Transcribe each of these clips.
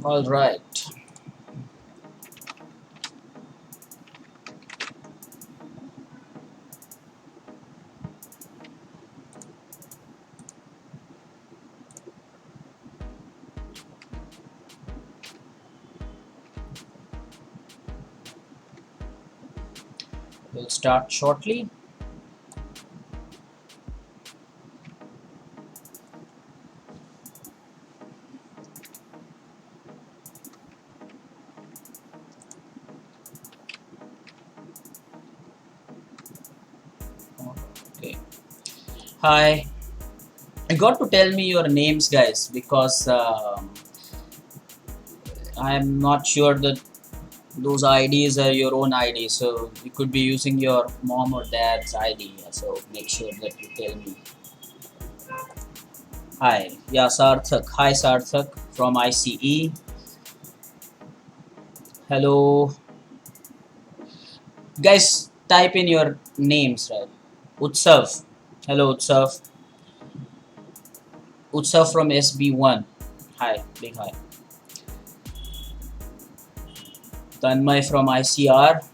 All right. We'll start shortly. Okay. Hi. You got to tell me your names, guys, because I'm not sure that those IDs are your own ID. So you could be using your mom or dad's ID. So make sure that you tell me. Hi. Yeah, Sarthak. Hi, Sarthak from ICE. Hello. Guys, type in your names, right? Utsav. Hello, Utsav. Utsav from SB1. Hi, big hi. Tanmay from ICR.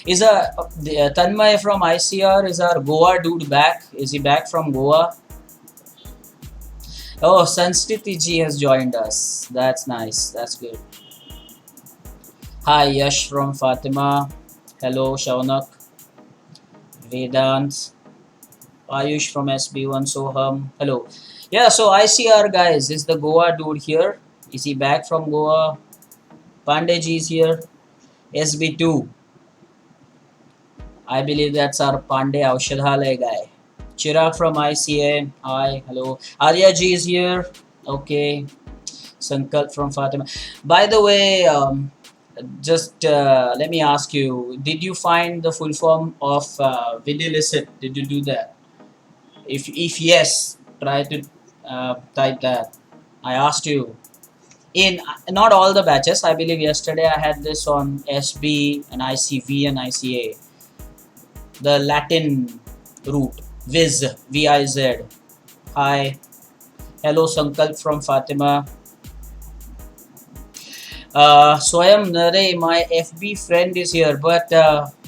Is Tanmay from ICR, is our Goa dude back? Is he back from Goa? Oh, Sanskriti ji has joined us. That's nice. That's good. Hi, Yash from Fatima. Hello, Shaunak. Vedant. Ayush from SB1 Soham. Hello. Yeah, so ICR guys, is the Goa dude here? Is he back from Goa? Pandey ji is here. SB2. I believe that's our Pandey Aushadhalay guy. Chirag from ICA. Hi, hello. Arya ji is here. Okay. Sankalp from Fatima. By the way, just let me ask you: did you find the full form of Vidilicet? Did you do that? If yes, try to type that. I asked you in not all the batches. I believe yesterday I had this on SB and ICV and ICA. The Latin root Viz VIZ. Hi, hello Sankalp from Fatima. Swayam Nare, my FB friend is here, but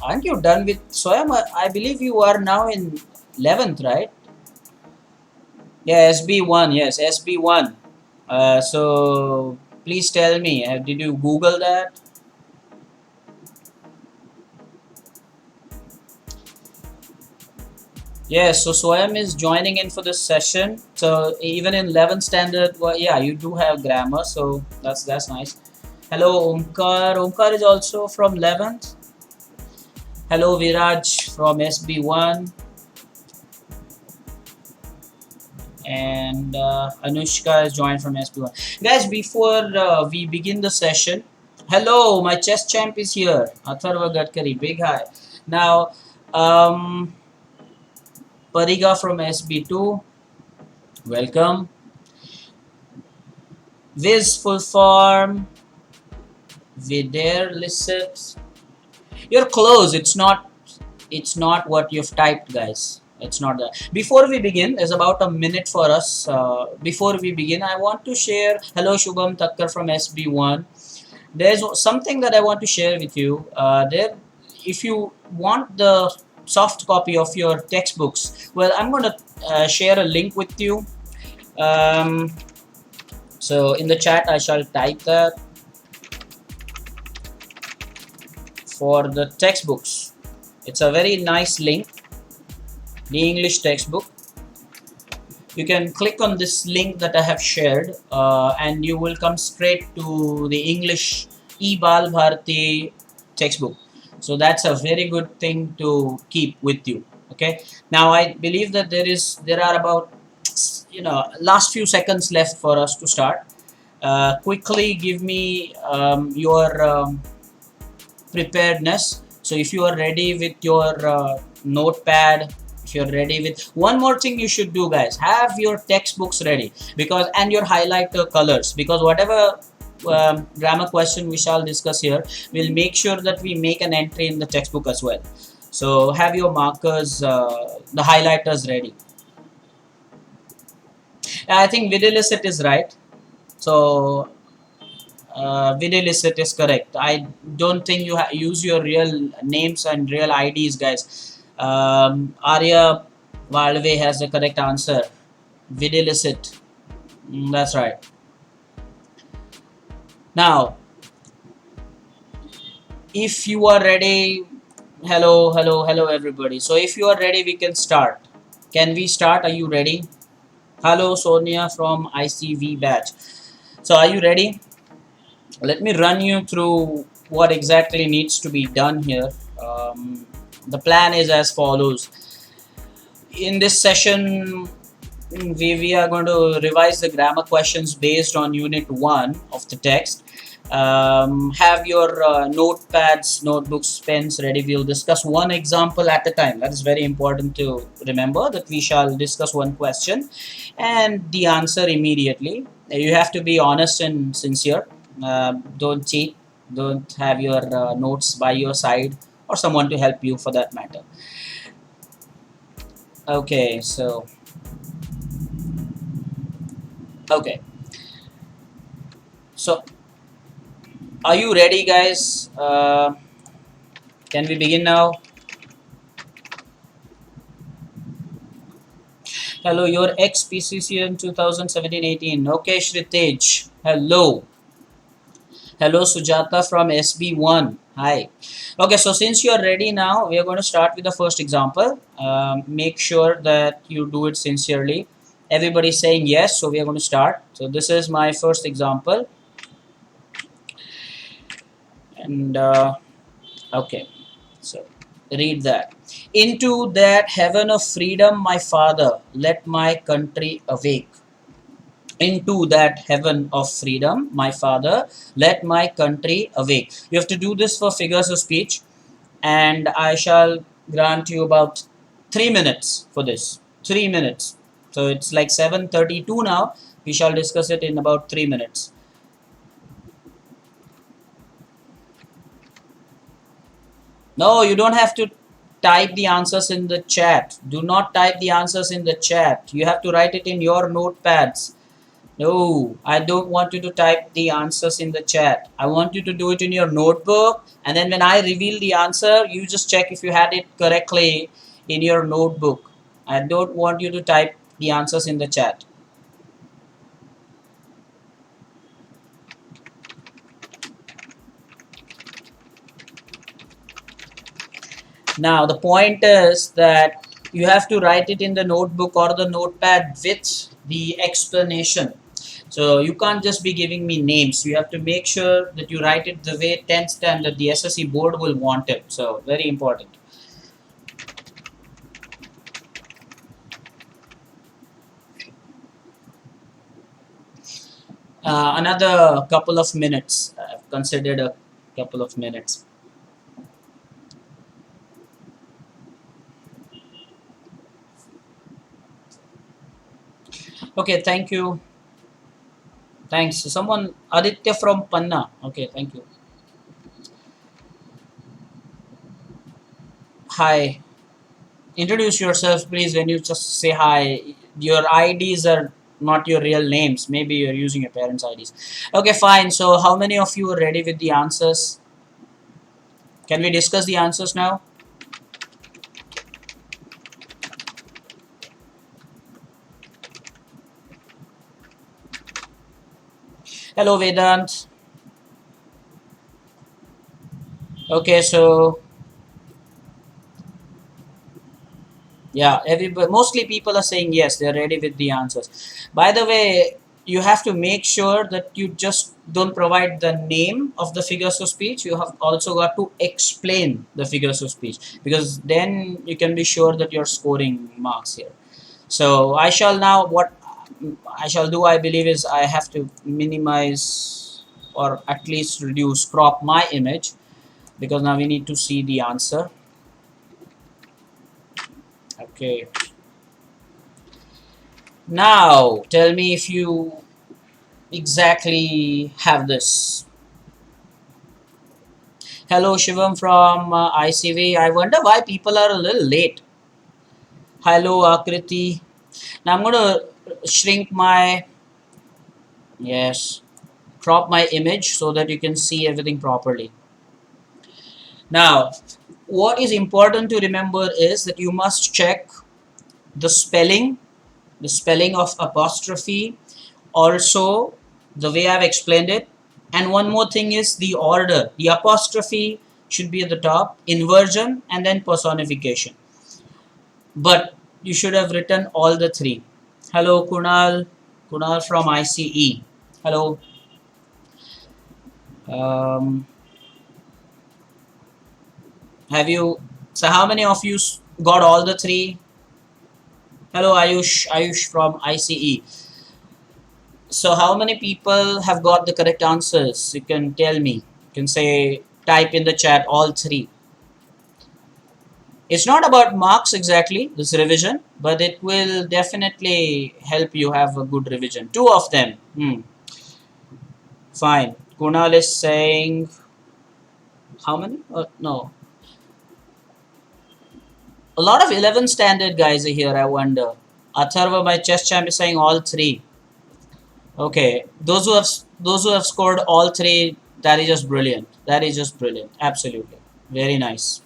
aren't you done with Swayam? I believe you are now in 11th, right? Yeah, SB1, yes, SB1. So please tell me, did you Google that? Yes, so Swayam is joining in for this session. So even in 11th standard, well, yeah, you do have grammar, so that's nice. Hello, Omkar. Omkar is also from 11th. Hello, Viraj from SB1. And Anushka is joined from SB1. Guys, before we begin the session, hello, my chess champ is here. Atharva Gadkari, big hi. Now, um, Pariga from SB2, welcome. Viz full form, Vidair Licet. You're close. It's not what you've typed, guys. It's not that. Before we begin, there's about a minute for us. Before we begin, I want to share. Hello, Shubham Thakkar from SB1. There's something that I want to share with you. If you want the soft copy of your textbooks, well, I'm going to share a link with you. Um, so in the chat, I shall type that for the textbooks. It's a very nice link, the English textbook. You can click on this link that I have shared and you will come straight to the English eBal Bharati textbook. So that's a very good thing to keep with you. Okay. Now I believe that there are about last few seconds left for us to start. Quickly give me your preparedness. So if you are ready with your notepad, if you're ready with one more thing you should do, guys, have your textbooks ready, because and your highlighter colors, because whatever grammar question we shall discuss here, we'll make sure that we make an entry in the textbook as well. So have your markers, the highlighters ready. I think Vidilicet is right. So Vidilicet is correct. I don't think you use your real names and real IDs, guys. Arya Valve has the correct answer. Vidilicet. That's right. Now, if you are ready, hello, hello, hello, everybody. So, if you are ready, we can start. Can we start? Are you ready? Hello, Sonia from ICV batch. So, are you ready? Let me run you through what exactly needs to be done here. The plan is as follows. In this session, we are going to revise the grammar questions based on unit 1 of the text. Have your notepads, notebooks, pens ready. We'll discuss one example at a time. That is very important to remember, that we shall discuss one question and the answer immediately. You have to be honest and sincere. Don't cheat. Don't have your notes by your side or someone to help you for that matter. Okay, so okay. So, are you ready, guys? Can we begin now? Hello, your ex-PCC in 2017-18. Okay, Shritej. Hello. Hello, Sujata from SB1. Hi. Okay, so since you're ready now, we are going to start with the first example. Make sure that you do it sincerely. Everybody's saying yes, so we are going to start. So this is my first example. And okay, so read that. Into that heaven of freedom, my father, let my country awake. Into that heaven of freedom, my father, let my country awake. You have to do this for figures of speech, and I shall grant you about 3 minutes for this. 3 minutes. So it's like 7:32 now. We shall discuss it in about 3 minutes. No, you don't have to type the answers in the chat. Do not type the answers in the chat. You have to write it in your notepads. No, I don't want you to type the answers in the chat. I want you to do it in your notebook, and then when I reveal the answer, you just check if you had it correctly in your notebook. I don't want you to type the answers in the chat. Now, the point is that you have to write it in the notebook or the notepad with the explanation. So you can't just be giving me names. You have to make sure that you write it the way 10th standard, the SSE board will want it. So very important. Another couple of minutes. I've considered a couple of minutes. Okay, thank you. Thanks. Someone, Aditya from Panna. Okay, thank you. Hi. Introduce yourself, please. When you just say hi, your IDs are not your real names. Maybe you're using your parents' IDs. Okay, fine. So, how many of you are ready with the answers? Can we discuss the answers now? Hello, Vedant. Okay, so yeah, everybody, mostly people are saying yes, they're ready with the answers. By the way, you have to make sure that you just don't provide the name of the figures of speech. You have also got to explain the figures of speech, because then you can be sure that you're scoring marks here. So I shall now, what I shall do, I believe, is I have to minimize or at least reduce, crop my image, because now we need to see the answer. Okay. Now, tell me if you exactly have this. Hello, Shivam from ICV. I wonder why people are a little late. Hello, Akriti. Now, I'm going to shrink my Yes. Crop my image so that you can see everything properly. Now, what is important to remember is that you must check the spelling of apostrophe, also the way I've explained it. And one more thing is the order. The apostrophe should be at the top, inversion, and then personification. But you should have written all the three. Hello, Kunal from ICE. Hello. Um, have you? So, how many of you got all the three? Hello, Ayush from ICE. So, how many people have got the correct answers? You can tell me. You can say, type in the chat all three. It's not about marks exactly, this revision, but it will definitely help you have a good revision. Two of them. Fine. Kunal is saying, how many? No. A lot of 11 standard guys are here, I wonder. Atharva, my chess champ, is saying all three. Okay. Those who have scored all three, that is just brilliant. That is just brilliant. Absolutely. Very nice.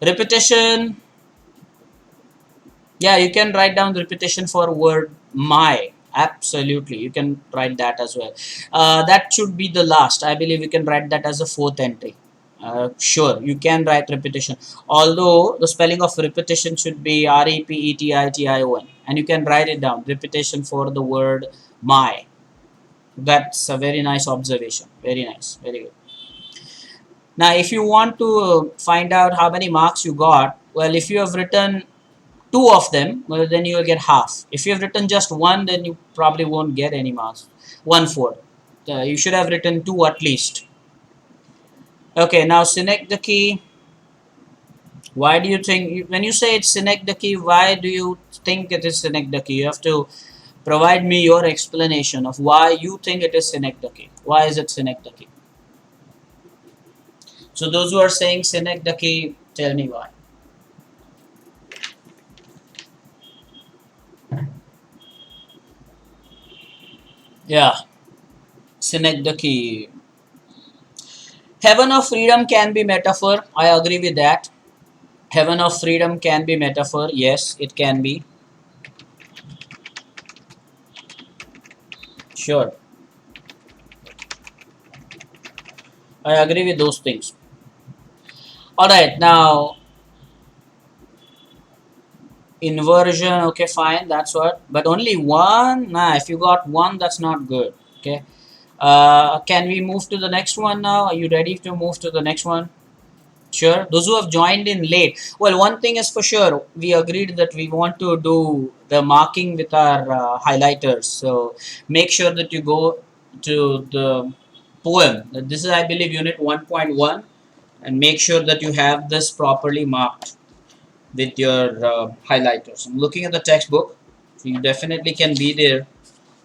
Repetition. Yeah, you can write down the repetition for word my. Absolutely, you can write that as well. That should be the last. I believe you can write that as a fourth entry. Sure, you can write repetition. Although the spelling of repetition should be Repetition, and you can write it down. Repetition for the word my. That's a very nice observation. Very nice. Very good. Now, if you want to find out how many marks you got, well, if you have written two of them, well, then you will get half. If you have written just one, then you probably won't get any marks. 1/4. You should have written two at least. Okay, now synecdoche. Why do you think, when you say it's synecdoche, why do you think it is synecdoche? You have to provide me your explanation of why you think it is synecdoche. Why is it synecdoche? So those who are saying synecdoche, tell me why. Yeah, synecdoche. Heaven of freedom can be metaphor. I agree with that. Heaven of freedom can be metaphor. Yes, it can be. Sure. I agree with those things. Alright, now inversion, okay, fine, that's what. But only one? Nah, if you got one, that's not good. Okay. Can we move to the next one now? Are you ready to move to the next one? Sure. Those who have joined in late. Well, one thing is for sure. We agreed that we want to do the marking with our highlighters. So make sure that you go to the poem. This is, I believe, unit 1.1, and make sure that you have this properly marked with your highlighters. I'm looking at the textbook. So you definitely can be there.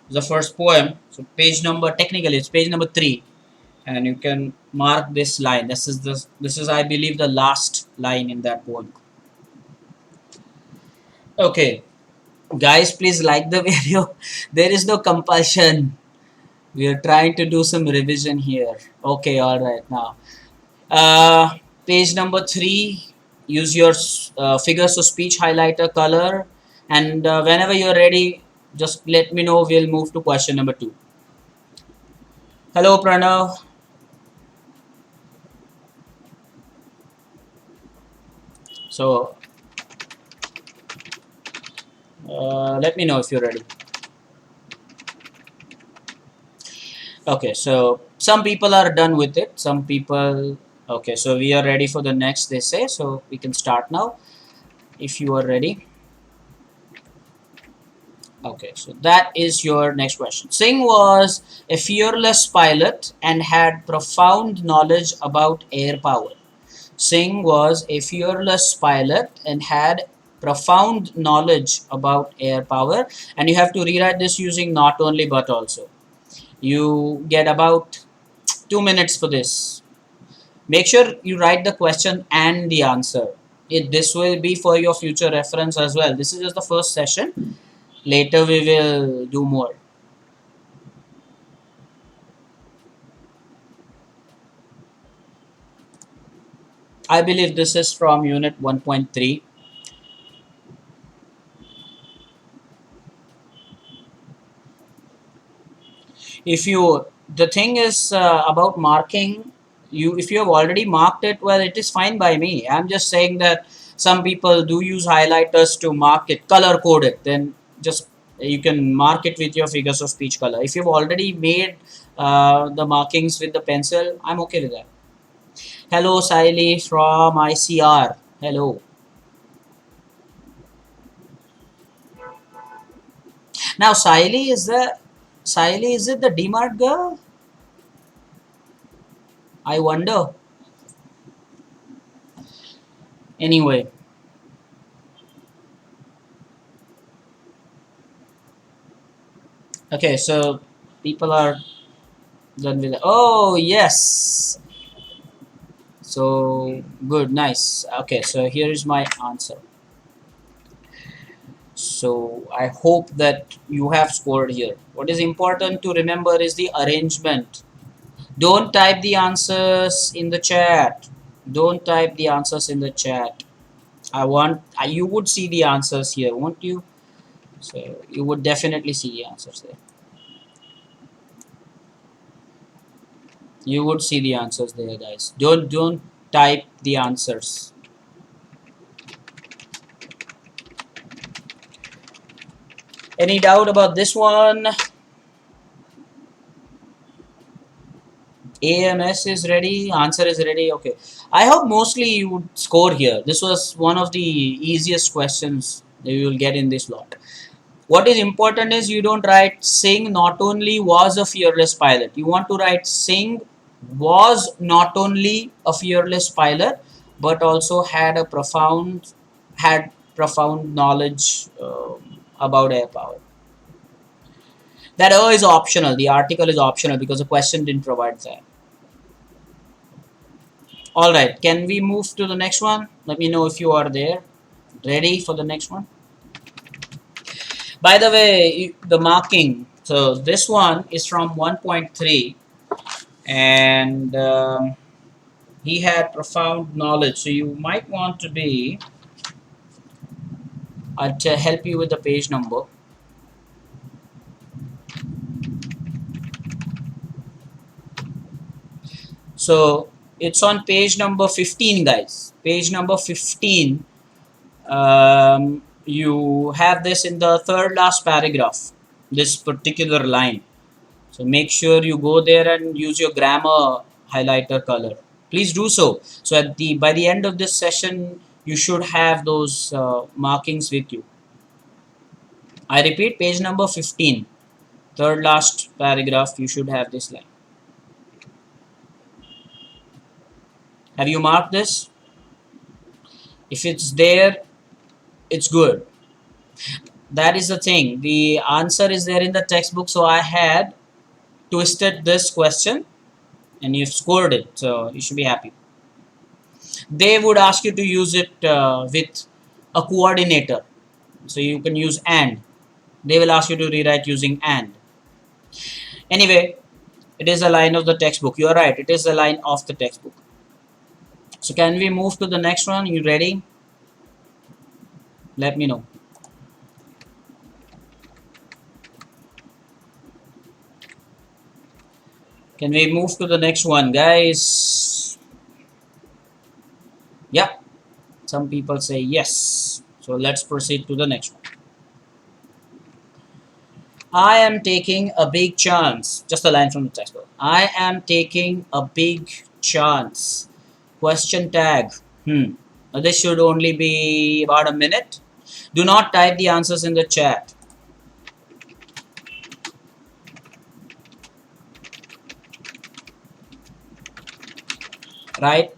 The first poem. So page number, technically, it's page number 3, and you can mark this line. This is I believe the last line in that poem. Okay, guys, please like the video. There is no compulsion. We are trying to do some revision here. Okay, all right. Now page number 3, use your figures of speech highlighter color, and whenever you're ready, just let me know. We'll move to question number 2. Hello, Pranav. So let me know if you're ready. Okay, so some people are done with it. Some people, okay, so we are ready for the next, they say. So we can start now if you are ready. Okay, so that is your next question. Singh was a fearless pilot and had profound knowledge about air power. Singh was a fearless pilot and had profound knowledge about air power. And you have to rewrite this using not only but also. You get about 2 minutes for this. Make sure you write the question and the answer. This will be for your future reference as well. This is just the first session. Later we will do more. I believe this is from unit 1.3. If you, the thing is about marking, you, if you have already marked it, well, it is fine by me. I'm just saying that some people do use highlighters to mark it, color code it, then just you can mark it with your figures of speech color. If you've already made the markings with the pencil, I'm okay with that. Hello Siley from ICR. Hello. Now Siley, is it the DMart girl? I wonder. Anyway, okay, so people are done with it. Oh yes. So good, nice. Okay, so here is my answer. So I hope that you have scored here. What is important to remember is the arrangement. Don't type the answers in the chat. Don't type the answers in the chat. I want you would see the answers here, won't you? So you would definitely see the answers there. You would see the answers there, guys. Don't type the answers. Any doubt about this one? AMS is ready. Answer is ready. Okay. I hope mostly you would score here. This was one of the easiest questions that you will get in this lot. What is important is you don't write Singh not only was a fearless pilot. You want to write Singh was not only a fearless pilot, but also had profound knowledge about air power. That is optional. The article is optional because the question didn't provide that. All right, can we move to the next one? Let me know if you are there. Ready for the next one? By the way, the marking. So this one is from 1.3, and he had profound knowledge. So you might want to be. I'll help you with the page number. So it's on page number 15, guys. Page number 15. You have this in the third last paragraph, this particular line. So make sure you go there and use your grammar highlighter color. Please do so. So by the end of this session, you should have those markings with you. I repeat, page number 15, third last paragraph, you should have this line. Have you marked this? If it's there, it's good. That is the thing. The answer is there in the textbook. So I had twisted this question and you've scored it. So you should be happy. They would ask you to use it with a coordinator. So you can use and. They will ask you to rewrite using and. Anyway, it is a line of the textbook. You are right. It is a line of the textbook. So can we move to the next one? You ready? Let me know. Can we move to the next one, guys? Yeah. Some people say yes. So let's proceed to the next one. I am taking a big chance. Just a line from the textbook. I am taking a big chance. Question tag. This should only be about a minute. Do not type the answers in the chat. Right?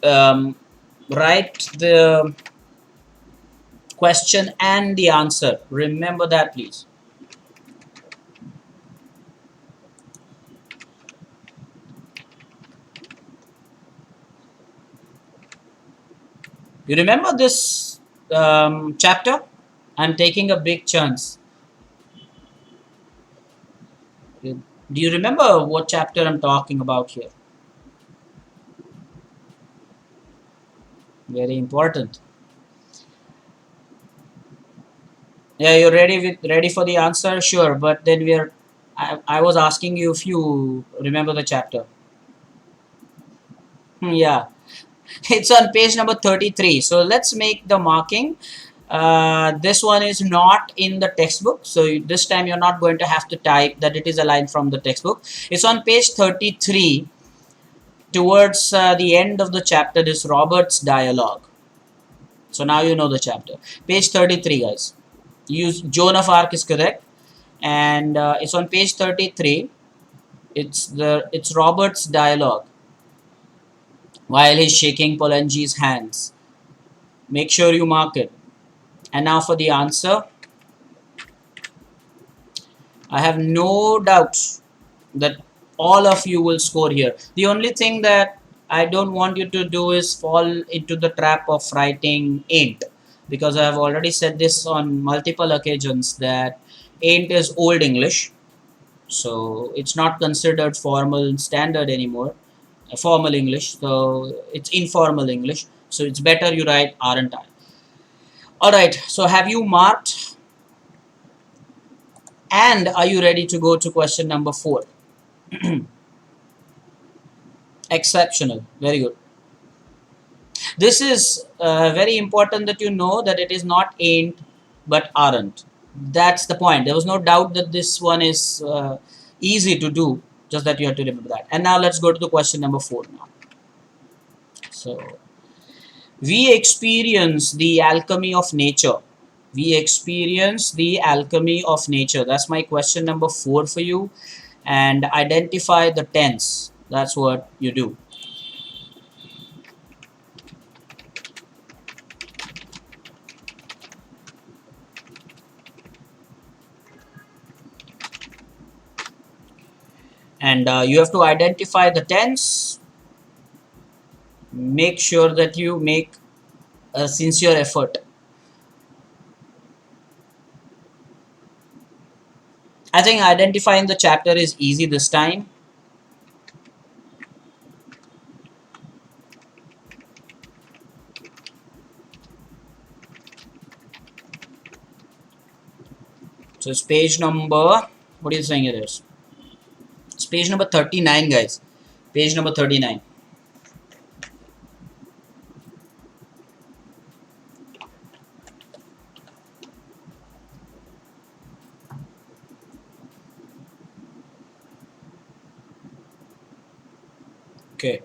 Write the question and the answer. Remember that, please. You remember this chapter? I'm taking a big chance. Do you remember what chapter I'm talking about here? Very important. Yeah, you're ready for the answer? Sure, but then I was asking you if you remember the chapter. Yeah, it's on page number 33. So let's make the marking. This one is not in the textbook, so this time you're not going to have to type that it is a line from the textbook. It's on page 33 towards the end of the chapter, this Robert's dialogue. So now you know the chapter. Page 33, guys. Use Joan of Arc is correct, and it's on page 33. It's Robert's dialogue while he's shaking Polanyi's hands. Make sure you mark it. And now for the answer. I have no doubts that all of you will score here. The only thing that I don't want you to do is fall into the trap of writing ain't, because I have already said this on multiple occasions that ain't is old English, so it's not considered formal standard anymore, formal English, so it's informal English. So it's better you write aren't I. All right. So have you marked? And are you ready to go to question number 4? Exceptional. Very good. This is very important that you know that it is not ain't but aren't. That's the point. There was no doubt that this one is easy to do, just that you have to remember that. And now let's go to the question number 4 now. So, we experience the alchemy of nature. We experience the alchemy of nature. That's my question number 4 for you. And identify the tense. That's what you do. And you have to identify the tense. Make sure that you make a sincere effort. I think identifying the chapter is easy this time. So it's page number, what are you saying it is? It's page number 39, guys. Page number 39. Okay.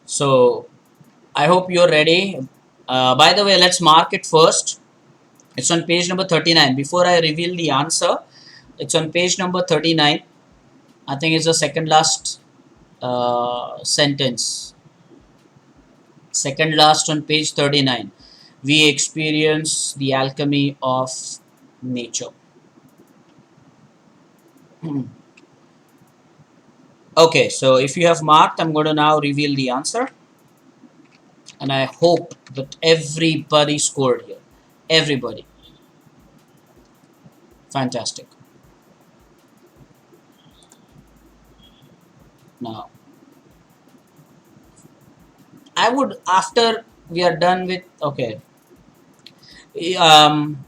So I hope you're ready. By the way, let's mark it first. It's on page number 39. Before I reveal the answer, it's on page number 39. I think it's the second last sentence. Second last on page 39. We experience the alchemy of nature. Okay, so if you have marked, I'm going to now reveal the answer. And I hope that everybody scored here. Everybody. Fantastic. Now, I would, after we are done with, okay.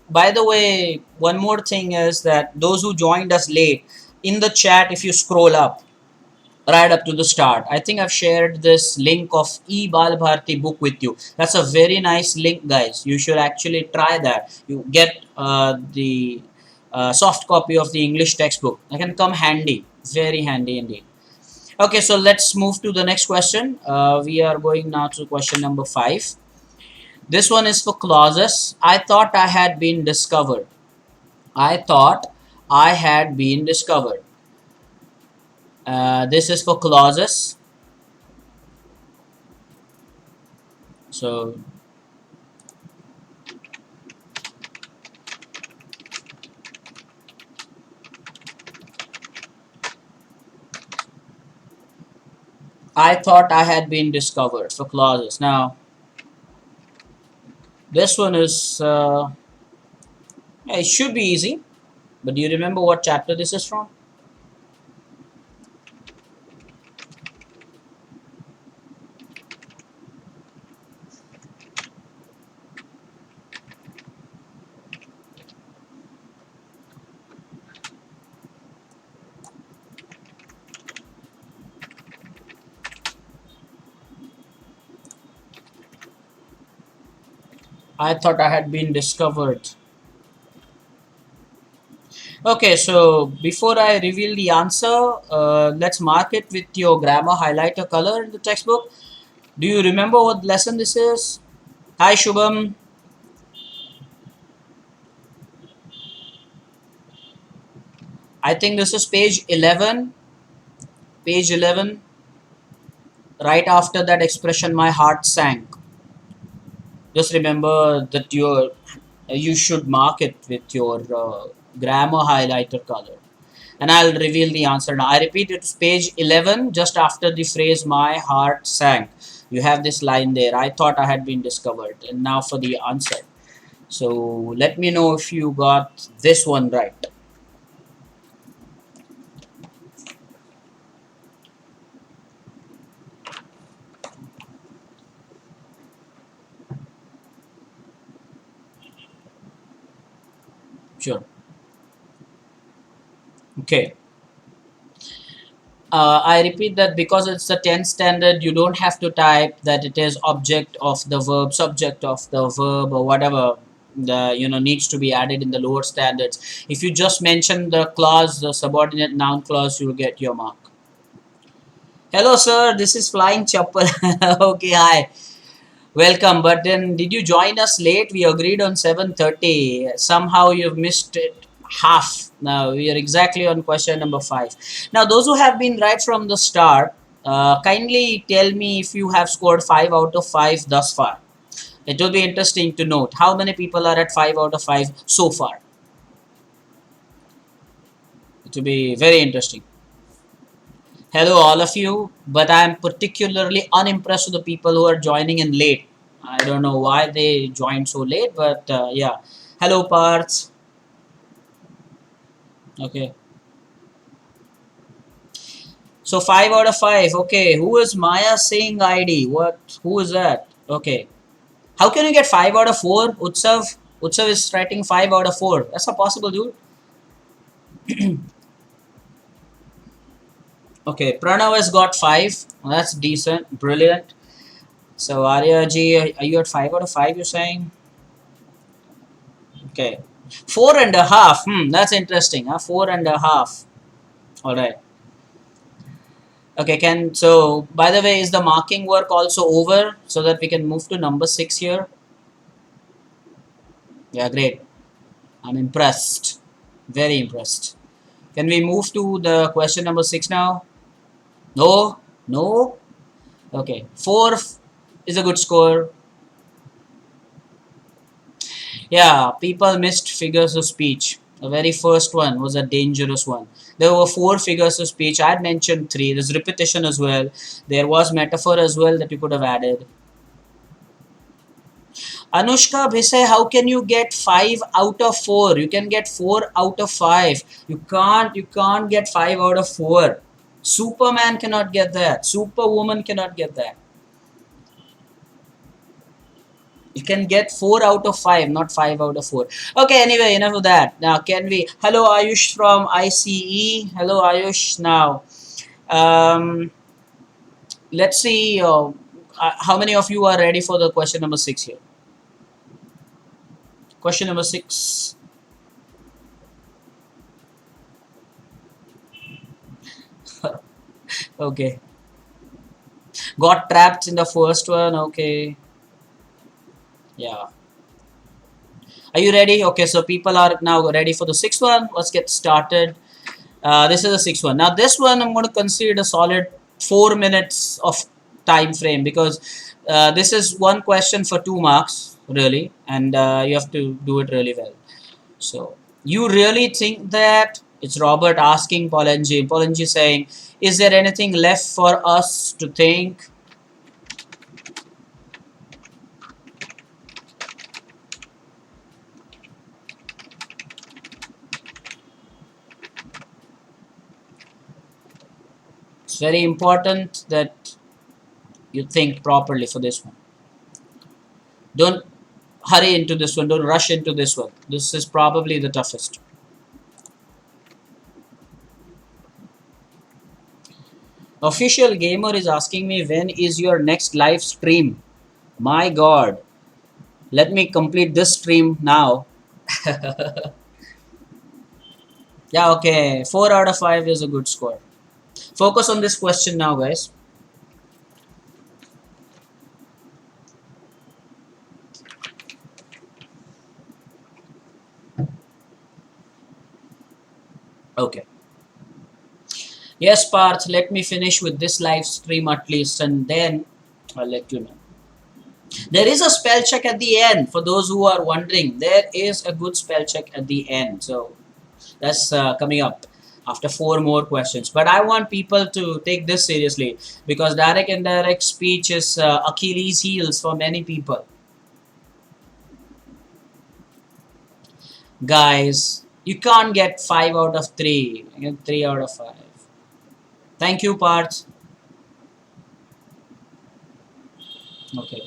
By the way, one more thing is that those who joined us late, in the chat, if you scroll up, right up to the start, I think I've shared this link of e-Bal Bharti book with you. That's a very nice link, guys. You should actually try that. You get the soft copy of the English textbook. It can come handy. Very handy indeed. Okay, so let's move to the next question. We are going now to question number 5. This one is for clauses. I thought I had been discovered. I thought I had been discovered. This is for clauses. So I thought I had been discovered for clauses. Now this one is it should be easy, but do you remember what chapter this is from? I thought I had been discovered. Okay, so before I reveal the answer, let's mark it with your grammar highlighter color in the textbook. Do you remember what lesson this is? Hi Shubham. I think this is page 11. Page 11. Right after that expression, my heart sank. Just remember that you should mark it with your grammar highlighter color. And I'll reveal the answer now. I repeat, it's page 11, just after the phrase "my heart sank." You have this line there. I thought I had been discovered. And now for the answer. So let me know if you got this one right. Sure. Okay. I repeat that because it's the 10th standard, you don't have to type that it is object of the verb, subject of the verb, or whatever needs to be added in the lower standards. If you just mention the clause, the subordinate noun clause, you will get your mark. Hello, sir. This is Flying Chapel. Okay, hi. Welcome. But then, did you join us late? We agreed on 7:30. Somehow you've missed it half. Now we are exactly on question number 5. Now, those who have been right from the start, kindly tell me if you have scored 5 out of 5 thus far. It will be interesting to note how many people are at 5 out of 5 so far. It will be very interesting. Hello, all of you, but I am particularly unimpressed with the people who are joining in late. I don't know why they joined so late, but yeah. Hello, Parth. Okay. So 5 out of 5. Okay. Who is Maya saying ID? What? Who is that? Okay. How can you get 5 out of 4? Utsav? Utsav is writing 5 out of 4. That's not possible, dude. Okay. Pranav has got 5. That's decent. Brilliant. So Arya ji, are you at 5 out of 5, you're saying? Okay. 4.5. That's interesting. Huh? 4.5. All right. Okay. By the way, is the marking work also over so that we can move to number 6 here? Yeah, great. I'm impressed. Very impressed. Can we move to the question number 6 now? No? No? Okay. 4 is a good score. Yeah, people missed figures of speech. The very first one was a dangerous one. There were 4 figures of speech. I had mentioned 3. There's repetition as well. There was metaphor as well that you could have added. Anushka Bhisai, how can you get 5 out of 4? You can get 4 out of 5. You can't get 5 out of 4. Superman cannot get that. Superwoman cannot get that. You can get 4 out of 5, not 5 out of 4. Okay, anyway, enough of that. Now, can we? Hello, Ayush from ICE. Hello, Ayush. Now, um, let's see how many of you are ready for the question number 6 here. Question number 6. Okay. Got trapped in the first one. Okay. Yeah. Are you ready? Okay, so people are now ready for the 6th one. Let's get started. This is the 6th one. Now, this one I'm going to consider a solid 4 minutes of time frame because this is one question for 2 marks, really, and you have to do it really well. So, you really think that it's Robert asking Polanyi. Polanyi saying, is there anything left for us to think? It's very important that you think properly for this one. Don't hurry into this one. Don't rush into this one. This is probably the toughest. Official Gamer is asking me when is your next live stream. My god. Let me complete this stream now. Yeah, okay. 4 out of 5 is a good score. Focus on this question now, guys. Okay. Yes, Parth, let me finish with this live stream at least, and then I'll let you know. There is a spell check at the end for those who are wondering. There is a good spell check at the end. So that's coming up after 4 more questions. But I want people to take this seriously because direct and indirect speech is Achilles' heels for many people. Guys, you can't get 5 out of 3. You get 3 out of 5. Thank you, Parth. Okay.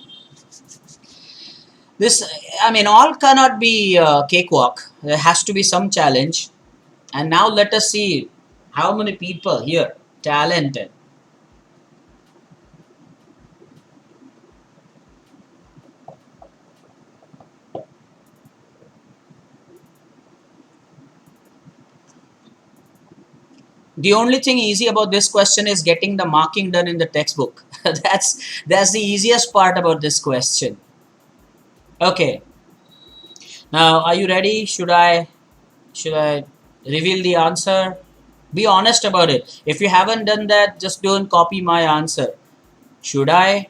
This, I mean, all cannot be cakewalk. There has to be some challenge. And now let us see how many people here talented. The only thing easy about this question is getting the marking done in the textbook. that's the easiest part about this question. Okay. Now, are you ready? Should I reveal the answer? Be honest about it. If you haven't done that, just don't copy my answer. Should I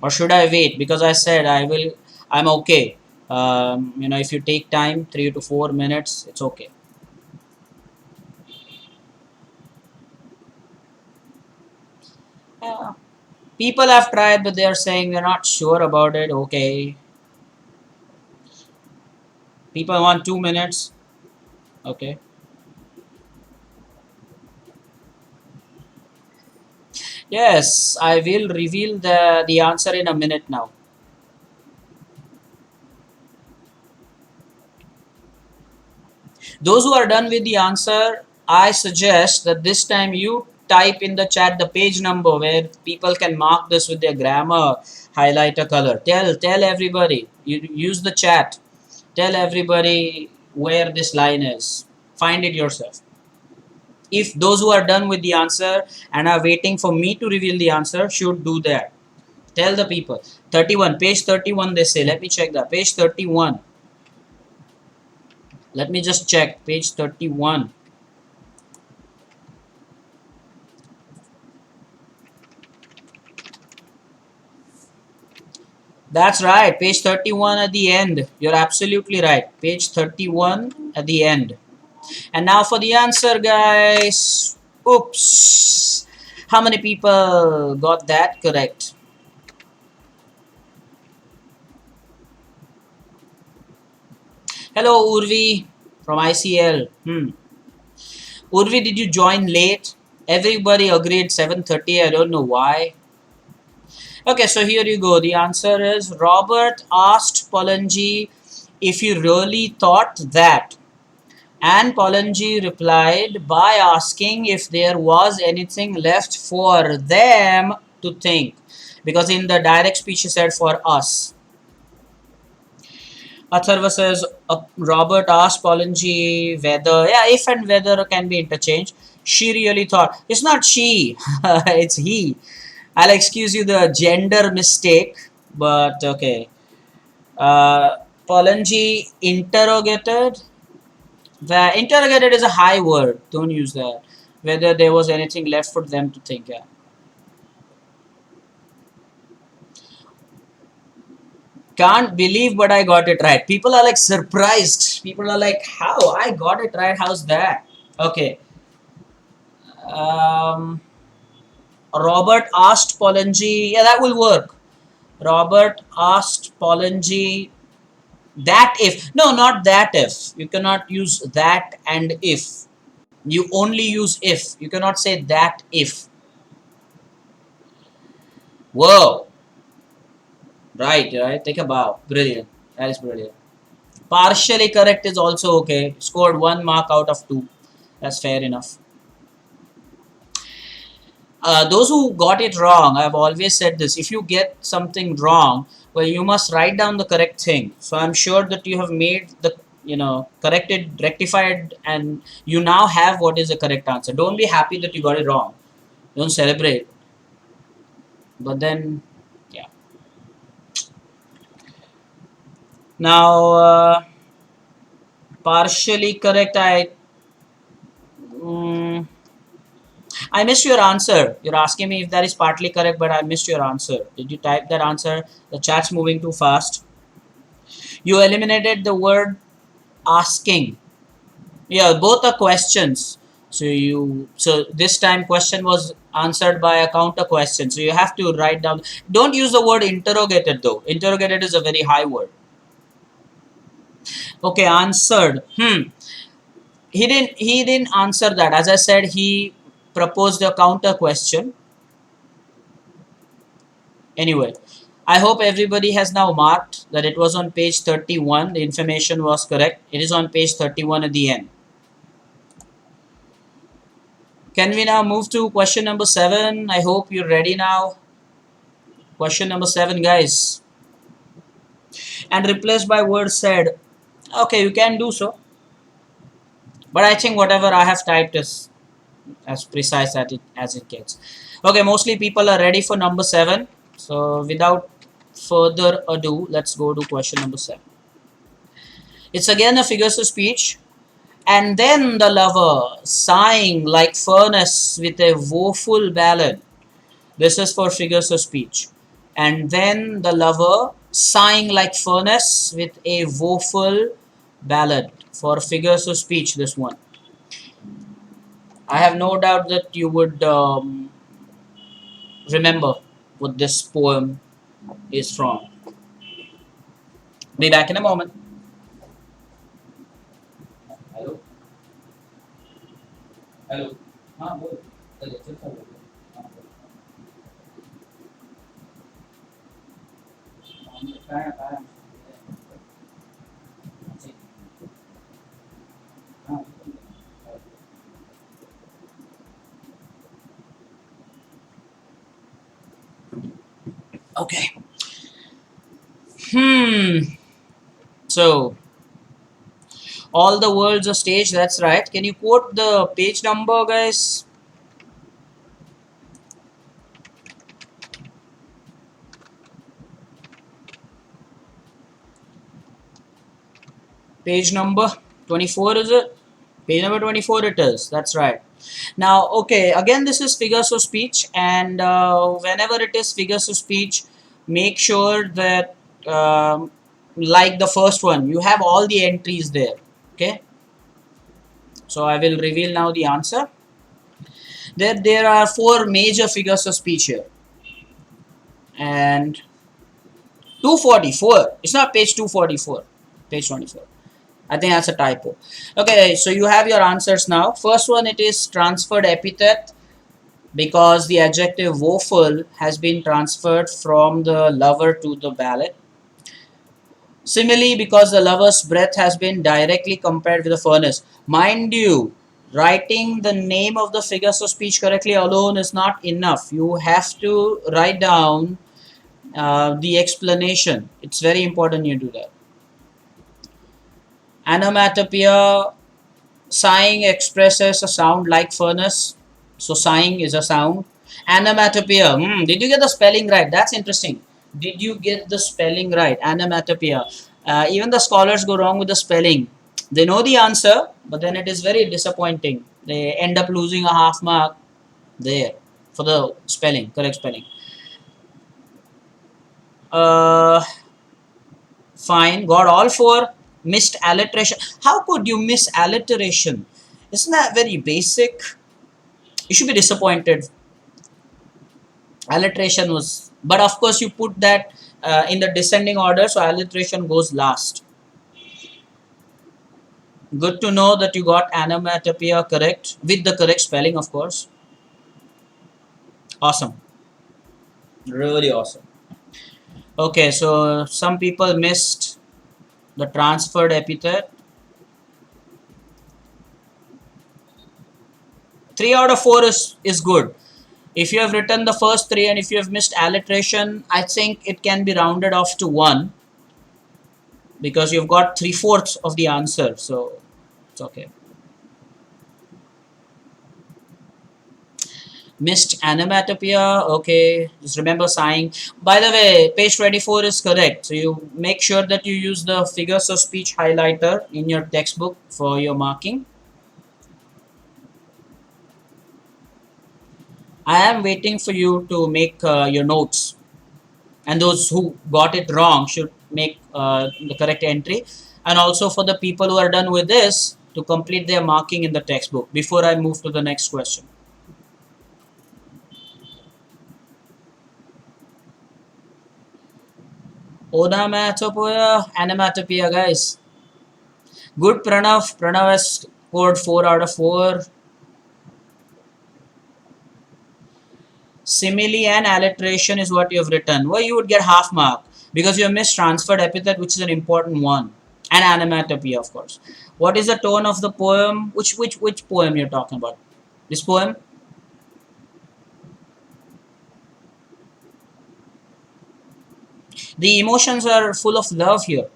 or should I wait? Because I said I will. I'm okay. If you take time, 3 to 4 minutes, it's okay. Yeah. People have tried, but they are saying they're not sure about it. Okay. People want 2 minutes. Okay. Yes, I will reveal the answer in a minute now. Those who are done with the answer, I suggest that this time you type in the chat the page number where people can mark this with their grammar highlighter color. Tell everybody. You use the chat. Tell everybody where this line is. Find it yourself. If those who are done with the answer and are waiting for me to reveal the answer should do that. Tell the people. 31, page 31 they say. Let me check that. Page 31. Let me just check. Page 31. That's right. Page 31 at the end. You're absolutely right. Page 31 at the end. And now for the answer, guys. Oops. How many people got that correct? Hello, Urvi from ICL. Urvi, did you join late? Everybody agreed 7:30. I don't know why. Okay, so here you go. The answer is Robert asked Polanyi if he really thought that. And Polanyi replied by asking if there was anything left for them to think. Because in the direct speech he said for us. Atharva says Robert asked Polanyi whether, if and whether can be interchanged. She really thought. It's not she, it's he. I'll excuse you the gender mistake, but okay. Polanyi interrogated. The interrogated is a high word. Don't use that. Whether there was anything left for them to think. Yeah. Can't believe, but I got it right. People are like surprised. People are like, how? I got it right. How's that? Okay. Robert asked Polanyi. Yeah, that will work. Robert asked Polanyi that if. No, not that if. You cannot use that and if. You only use if. You cannot say that if. Whoa. Right. Take a bow. Brilliant. That is brilliant. Partially correct is also okay. Scored 1 mark out of 2. That's fair enough. Those who got it wrong, I've always said this. If you get something wrong, Well, you must write down the correct thing. So I'm sure that you have made the, corrected, rectified, and you now have what is the correct answer. Don't be happy that you got it wrong. Don't celebrate. But then, yeah. Now, partially correct. Mm, I missed your answer. You're asking me if that is partly correct, but I missed your answer. Did you type that answer? The chat's moving too fast. You eliminated the word asking. Yeah, both are questions. So this time question was answered by a counter question. So you have to write down. Don't use the word interrogated though. Interrogated is a very high word. Okay, answered. He didn't answer that. As I said, he proposed a counter question. Anyway, I hope everybody has now marked that it was on page 31. The information was correct. It is on page 31 at the end. Can we now move to question number 7? I hope you're ready now. Question number 7, guys. And replaced by word said. Okay, you can do so. But I think whatever I have typed is as precise as it gets. Okay, mostly people are ready for number 7. So without further ado, let's go to question number 7. It's again a figures of speech. And then the lover, sighing like furnace with a woeful ballad. This is for figures of speech. And then the lover, sighing like furnace with a woeful ballad. For figures of speech, this one. I have no doubt that you would remember what this poem is from. Be back in a moment. Hello? Hello? Okay. So, all the worlds are staged, that's right. Can you quote the page number, guys? Page number 24, is it? Page number 24 it is, that's right. Now, okay, again this is figures of speech, and whenever it is figures of speech, make sure that like the first one, you have all the entries there, okay? So I will reveal now the answer. There are 4 major figures of speech here, and 244, it's not page 244, page 24. I think that's a typo. Okay, so you have your answers now. First one, it is transferred epithet, because the adjective woeful has been transferred from the lover to the ballad. Similarly, because the lover's breath has been directly compared with the furnace. Mind you, writing the name of the figures of speech correctly alone is not enough. You have to write down the explanation. It's very important you do that. Onomatopoeia, sighing expresses a sound like furnace. So sighing is a sound. Onomatopoeia. Did you get the spelling right? That's interesting. Did you get the spelling right? Onomatopoeia. Even the scholars go wrong with the spelling. They know the answer, but then it is very disappointing. They end up losing a half mark there for the spelling, correct spelling. Fine, got all 4. Missed alliteration. How could you miss alliteration? Isn't that very basic? You should be disappointed. Alliteration was, but of course you put that in the descending order, so alliteration goes last. Good to know that you got onomatopoeia correct with the correct spelling, of course. Awesome, really awesome. Okay, so some people missed the transferred epithet. 3 out of 4 is good. If you have written the first three and if you have missed alliteration, I think it can be rounded off to 1 because you've got 3/4 of the answer. So it's okay. Missed onomatopoeia. Okay, just remember sighing. By the way, page 24 is correct. So you make sure that you use the figures of speech highlighter in your textbook for your marking. I am waiting for you to make your notes, and those who got it wrong should make the correct entry. And also for the people who are done with this to complete their marking in the textbook before I move to the next question. Onomatopoeia, guys. Good Pranav. Pranav has scored 4 out of 4. Simile and alliteration is what you have written. Well, you would get half mark because you have missed transferred epithet, which is an important one. And onomatopoeia, of course. What is the tone of the poem? Which poem you're talking about? This poem? The emotions are full of love here.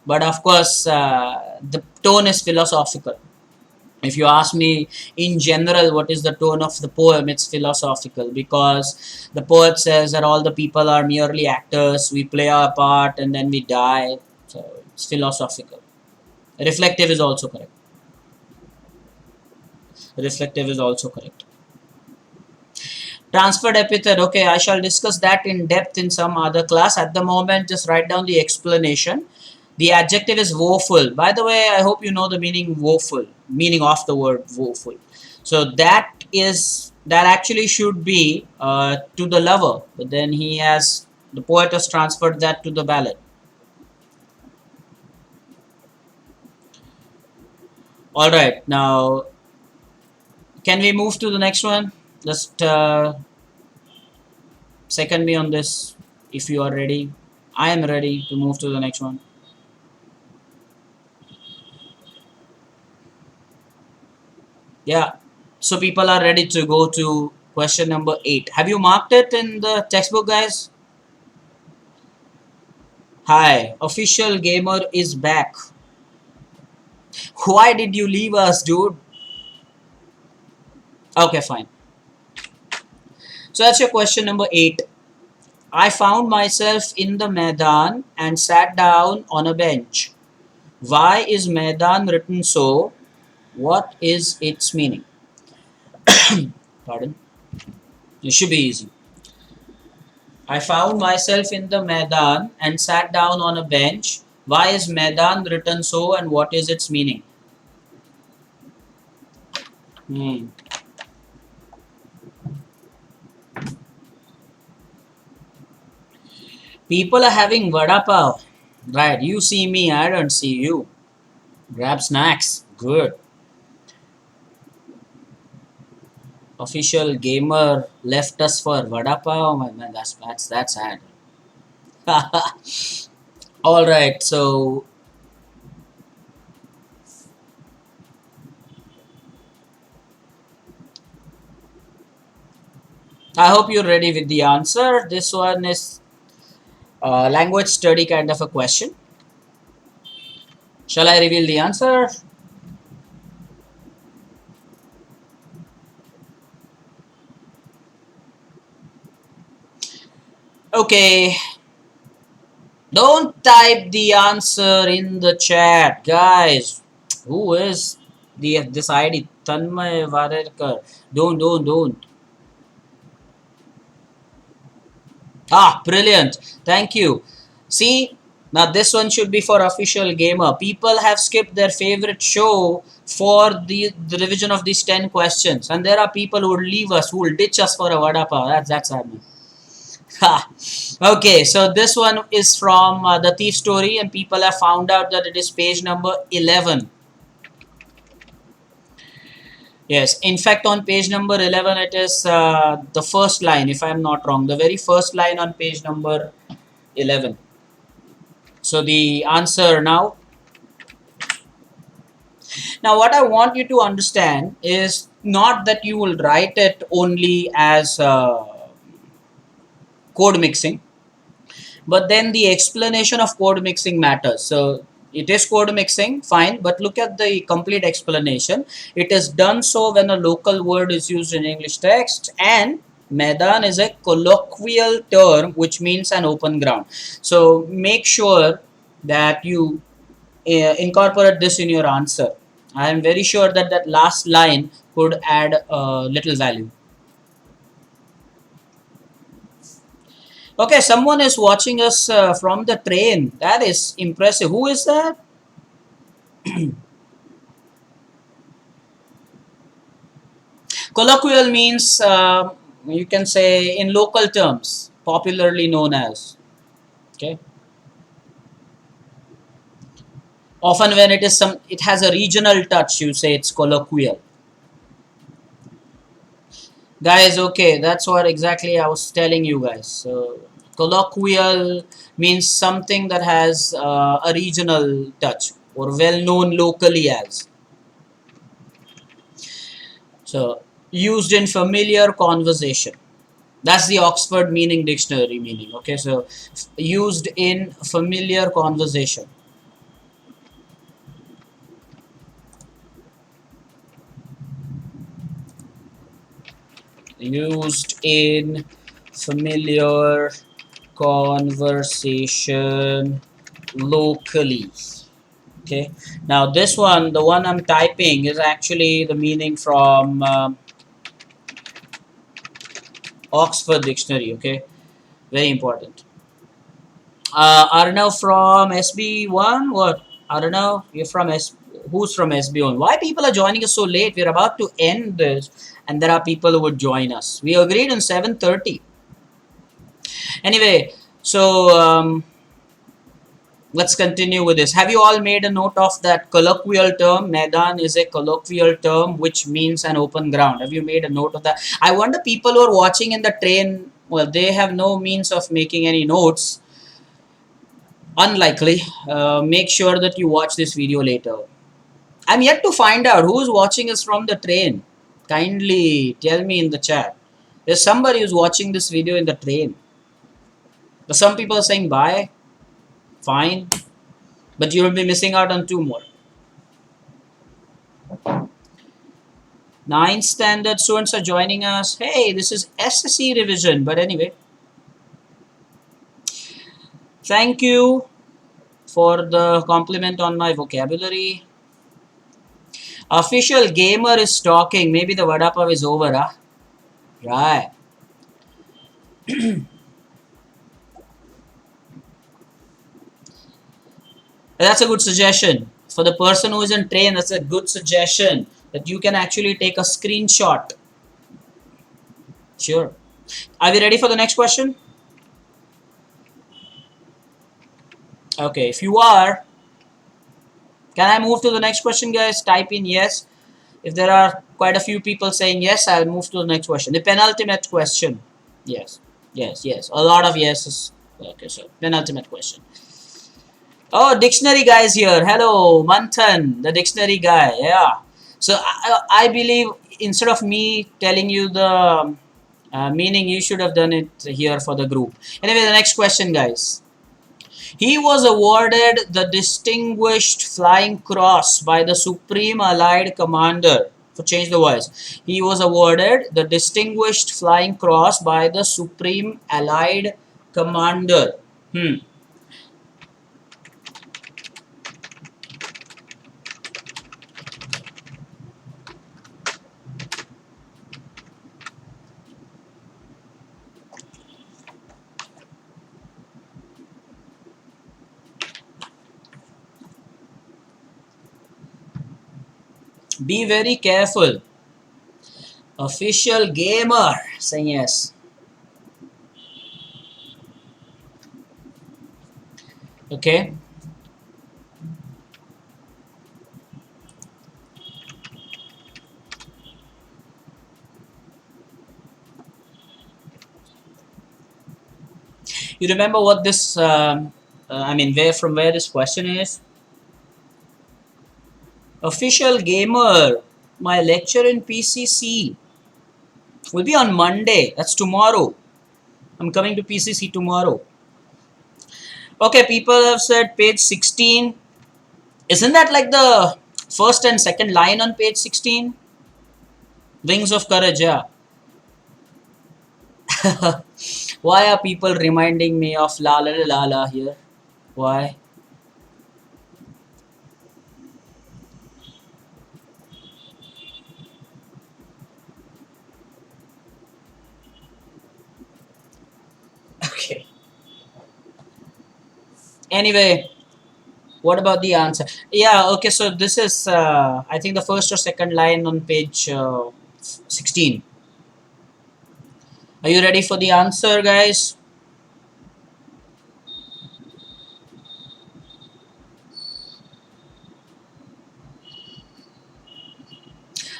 But of course, the tone is philosophical. If you ask me in general what is the tone of the poem, it's philosophical because the poet says that all the people are merely actors, we play our part and then we die. So it's philosophical. Reflective is also correct. Reflective is also correct. Transferred epithet, okay, I shall discuss that in depth in some other class. At the moment, just write down the explanation. The adjective is woeful. By the way, I hope you know the meaning woeful, meaning of the word woeful. So that actually should be to the lover, but then the poet has transferred that to the ballad. All right, now can we move to the next one? Just second me on this if you are ready. I am ready to move to the next one. Yeah, so people are ready to go to question number 8. Have you marked it in the textbook, guys? Hi, official gamer is back. Why did you leave us, dude? Okay, fine. So that's your question number 8. I found myself in the Maidan and sat down on a bench. Why is Maidan written so? What is its meaning? Pardon? It should be easy. I found myself in the Maidan and sat down on a bench. Why is Maidan written so and what is its meaning? People are having vada pav. Right, you see me, I don't see you. Grab snacks. Good. Official gamer left us for vada pav. Man, that's sad. All right, so I hope you're ready with the answer. This one is language study kind of a question. Shall I reveal the answer? Okay. Don't type the answer in the chat, guys. Who is this ID? Tanmay Varerkar. Don't. Ah, brilliant. Thank you. See, now this one should be for official gamer. People have skipped their favorite show for the revision of these 10 questions. And there are people who will leave us, who will ditch us for a vada pav. That's happening. Okay, so this one is from The Thief Story, and people have found out that it is page number 11. Yes, in fact, on page number 11, it is the first line, if I'm not wrong, the very first line on page number 11. So the answer now. Now, what I want you to understand is not that you will write it only as code mixing, but then the explanation of code mixing matters. So it is code mixing, fine, but look at the complete explanation. It is done so when a local word is used in English text, and Maidan is a colloquial term which means an open ground. So make sure that you incorporate this in your answer. I am very sure that that last line could add little value. Okay, someone is watching us from the train. That is impressive. Who is that? Colloquial means you can say in local terms, popularly known as. Okay. Often when it is it has a regional touch. You say it's colloquial. Guys, okay, that's what exactly I was telling you guys. So colloquial means something that has a regional touch or well known locally as. So used in familiar conversation. That's the Oxford meaning dictionary meaning. Okay, so used in familiar conversation. Used in familiar conversation locally. Okay, now this one, the one I'm typing, is actually the meaning from Oxford dictionary. Okay, very important. Arnav from SB1. What? Arnav, you're from who's from SB1? Why people are joining us so late? We're about to end this, and there are people who would join us. We agreed on 7:30. Anyway, so let's continue with this. Have you all made a note of that colloquial term? Maidan is a colloquial term which means an open ground. Have you made a note of that? I wonder people who are watching in the train, well, they have no means of making any notes. Unlikely. Make sure that you watch this video later. I'm yet to find out who's watching us from the train. Kindly tell me in the chat. There's somebody who's watching this video in the train. Some people are saying bye. Fine. But you'll be missing out on 2 more. 9th standard students are joining us. Hey, this is SSC revision. But anyway. Thank you for the compliment on my vocabulary. Official gamer is talking. Maybe the vada pav is over, huh? Right. That's a good suggestion. For the person who is in train, that's a good suggestion that you can actually take a screenshot. Sure. Are we ready for the next question? Okay, if you are, can I move to the next question, guys? Type in yes. If there are quite a few people saying yes, I'll move to the next question. The penultimate question. Yes, yes, yes. A lot of yeses. Okay, so penultimate question. Oh, dictionary guys here. Hello, Manthan, the dictionary guy. Yeah. So I believe instead of me telling you the meaning, you should have done it here for the group. Anyway, the next question, guys. He was awarded the Distinguished Flying Cross by the Supreme Allied Commander. For change the voice. He was awarded the Distinguished Flying Cross by the Supreme Allied Commander. Be very careful. Official gamer saying yes. Okay. You remember what this, I mean, where this question is? Official gamer. My lecture in PCC will be on Monday. That's tomorrow. I'm coming to PCC tomorrow. Okay, people have said page 16. Isn't that like the first and second line on page 16? Wings of Courage, yeah. Why are people reminding me of La La La La here? Why? Okay. Anyway, what about the answer? Yeah, okay, so this is, I think, the first or second line on page 16. Are you ready for the answer, guys?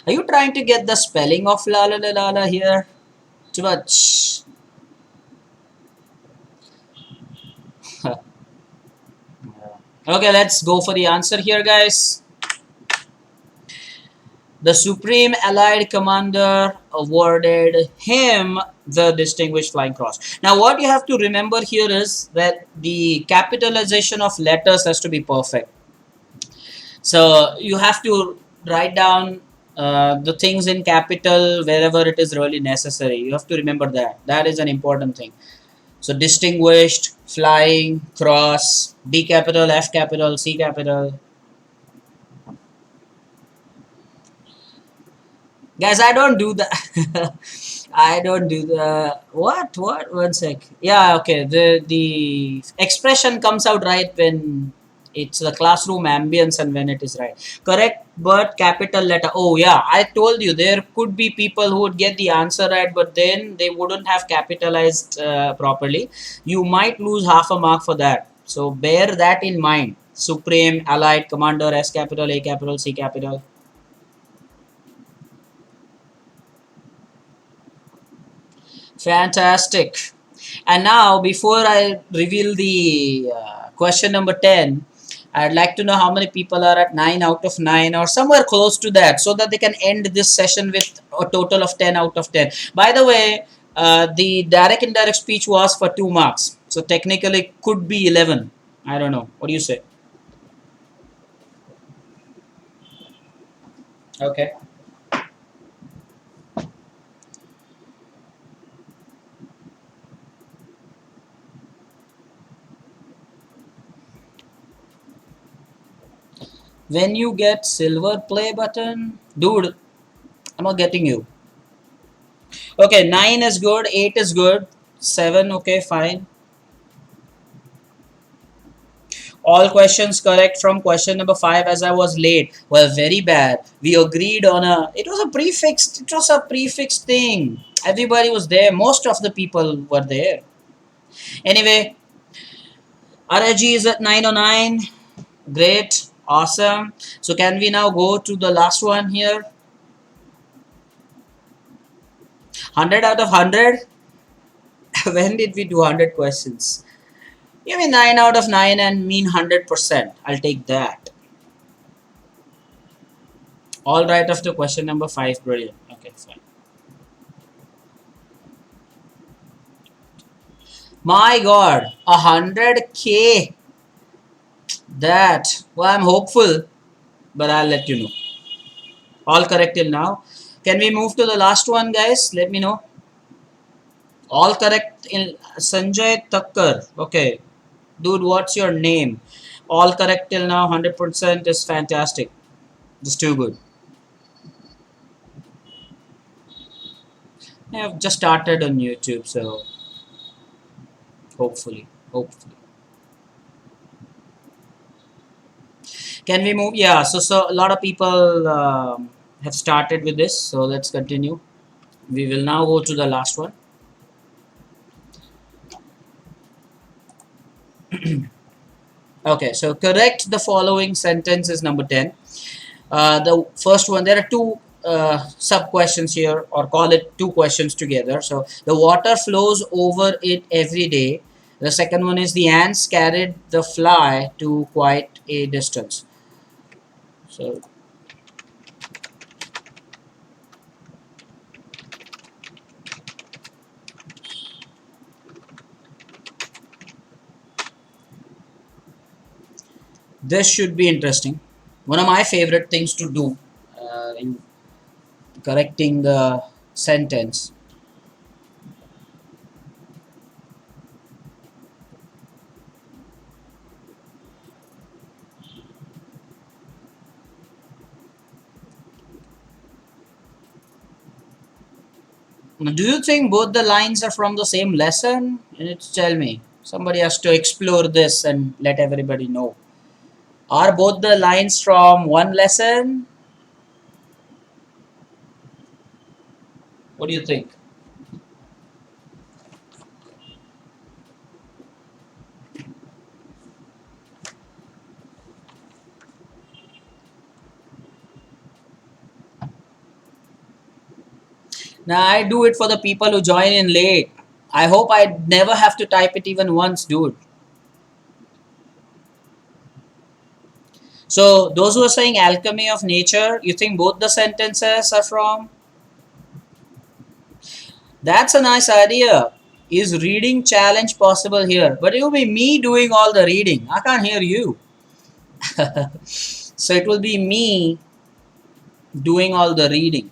Are you trying to get the spelling of La La La La La here? Too much. Okay, let's go for the answer here, guys. The Supreme Allied Commander awarded him the Distinguished Flying Cross. Now, what you have to remember here is that the capitalization of letters has to be perfect. So, you have to write down the things in capital wherever it is really necessary. You have to remember that. That is an important thing. So, distinguished, flying, cross, D capital, F capital, C capital. Guys, I don't do that. I don't do the what? One sec. Yeah, okay. The expression comes out right when it's the classroom ambience and when it is right. Correct, but capital letter. Oh yeah, I told you there could be people who would get the answer right, but then they wouldn't have capitalized properly. You might lose half a mark for that. So bear that in mind. Supreme, Allied, Commander, S capital, A capital, C capital. Fantastic. And now, before I reveal the question number 10, I'd like to know how many people are at 9 out of 9 or somewhere close to that so that they can end this session with a total of 10 out of 10. By the way, the direct indirect speech was for 2 marks. So technically could be 11. I don't know. What do you say? Okay. When you get silver play button, dude, I'm not getting you. Okay, 9 is good, 8 is good, 7, okay, fine. All questions correct from question number 5 as I was late. Well, very bad. We agreed on it was a prefixed thing. Everybody was there. Most of the people were there. Anyway, RIG is at 909. Great. Awesome. So can we now go to the last one here? 100 out of 100? When did we do 100 questions? Give me 9 out of 9 and mean 100%. I'll take that. All right after question number 5. Brilliant. Okay, fine. My God, 100K. That. Well, I'm hopeful, but I'll let you know. All correct till now. Can we move to the last one, guys? Let me know. All correct in Sanjay Thakkar. Okay. Dude, what's your name? All correct till now. 100% is fantastic. Just too good. I've just started on YouTube, so hopefully. Can we move? Yeah, so a lot of people have started with this, so let's continue. We will now go to the last one. Okay, so correct the following sentence is number 10. The first one, there are two sub questions here, or call it two questions together. So the water flows over it every day. The second one is the ants carried the fly to quite a distance. So This should be interesting. One of my favorite things to do in correcting the sentence. Do you think both the lines are from the same lesson? You need to tell me. Somebody has to explore this and let everybody know. Are both the lines from one lesson? What do you think? Now, I do it for the people who join in late. I hope I never have to type it even once, dude. So, those who are saying alchemy of nature, you think both the sentences are from? That's a nice idea. Is reading challenge possible here? But it will be me doing all the reading. I can't hear you. So, it will be me doing all the reading.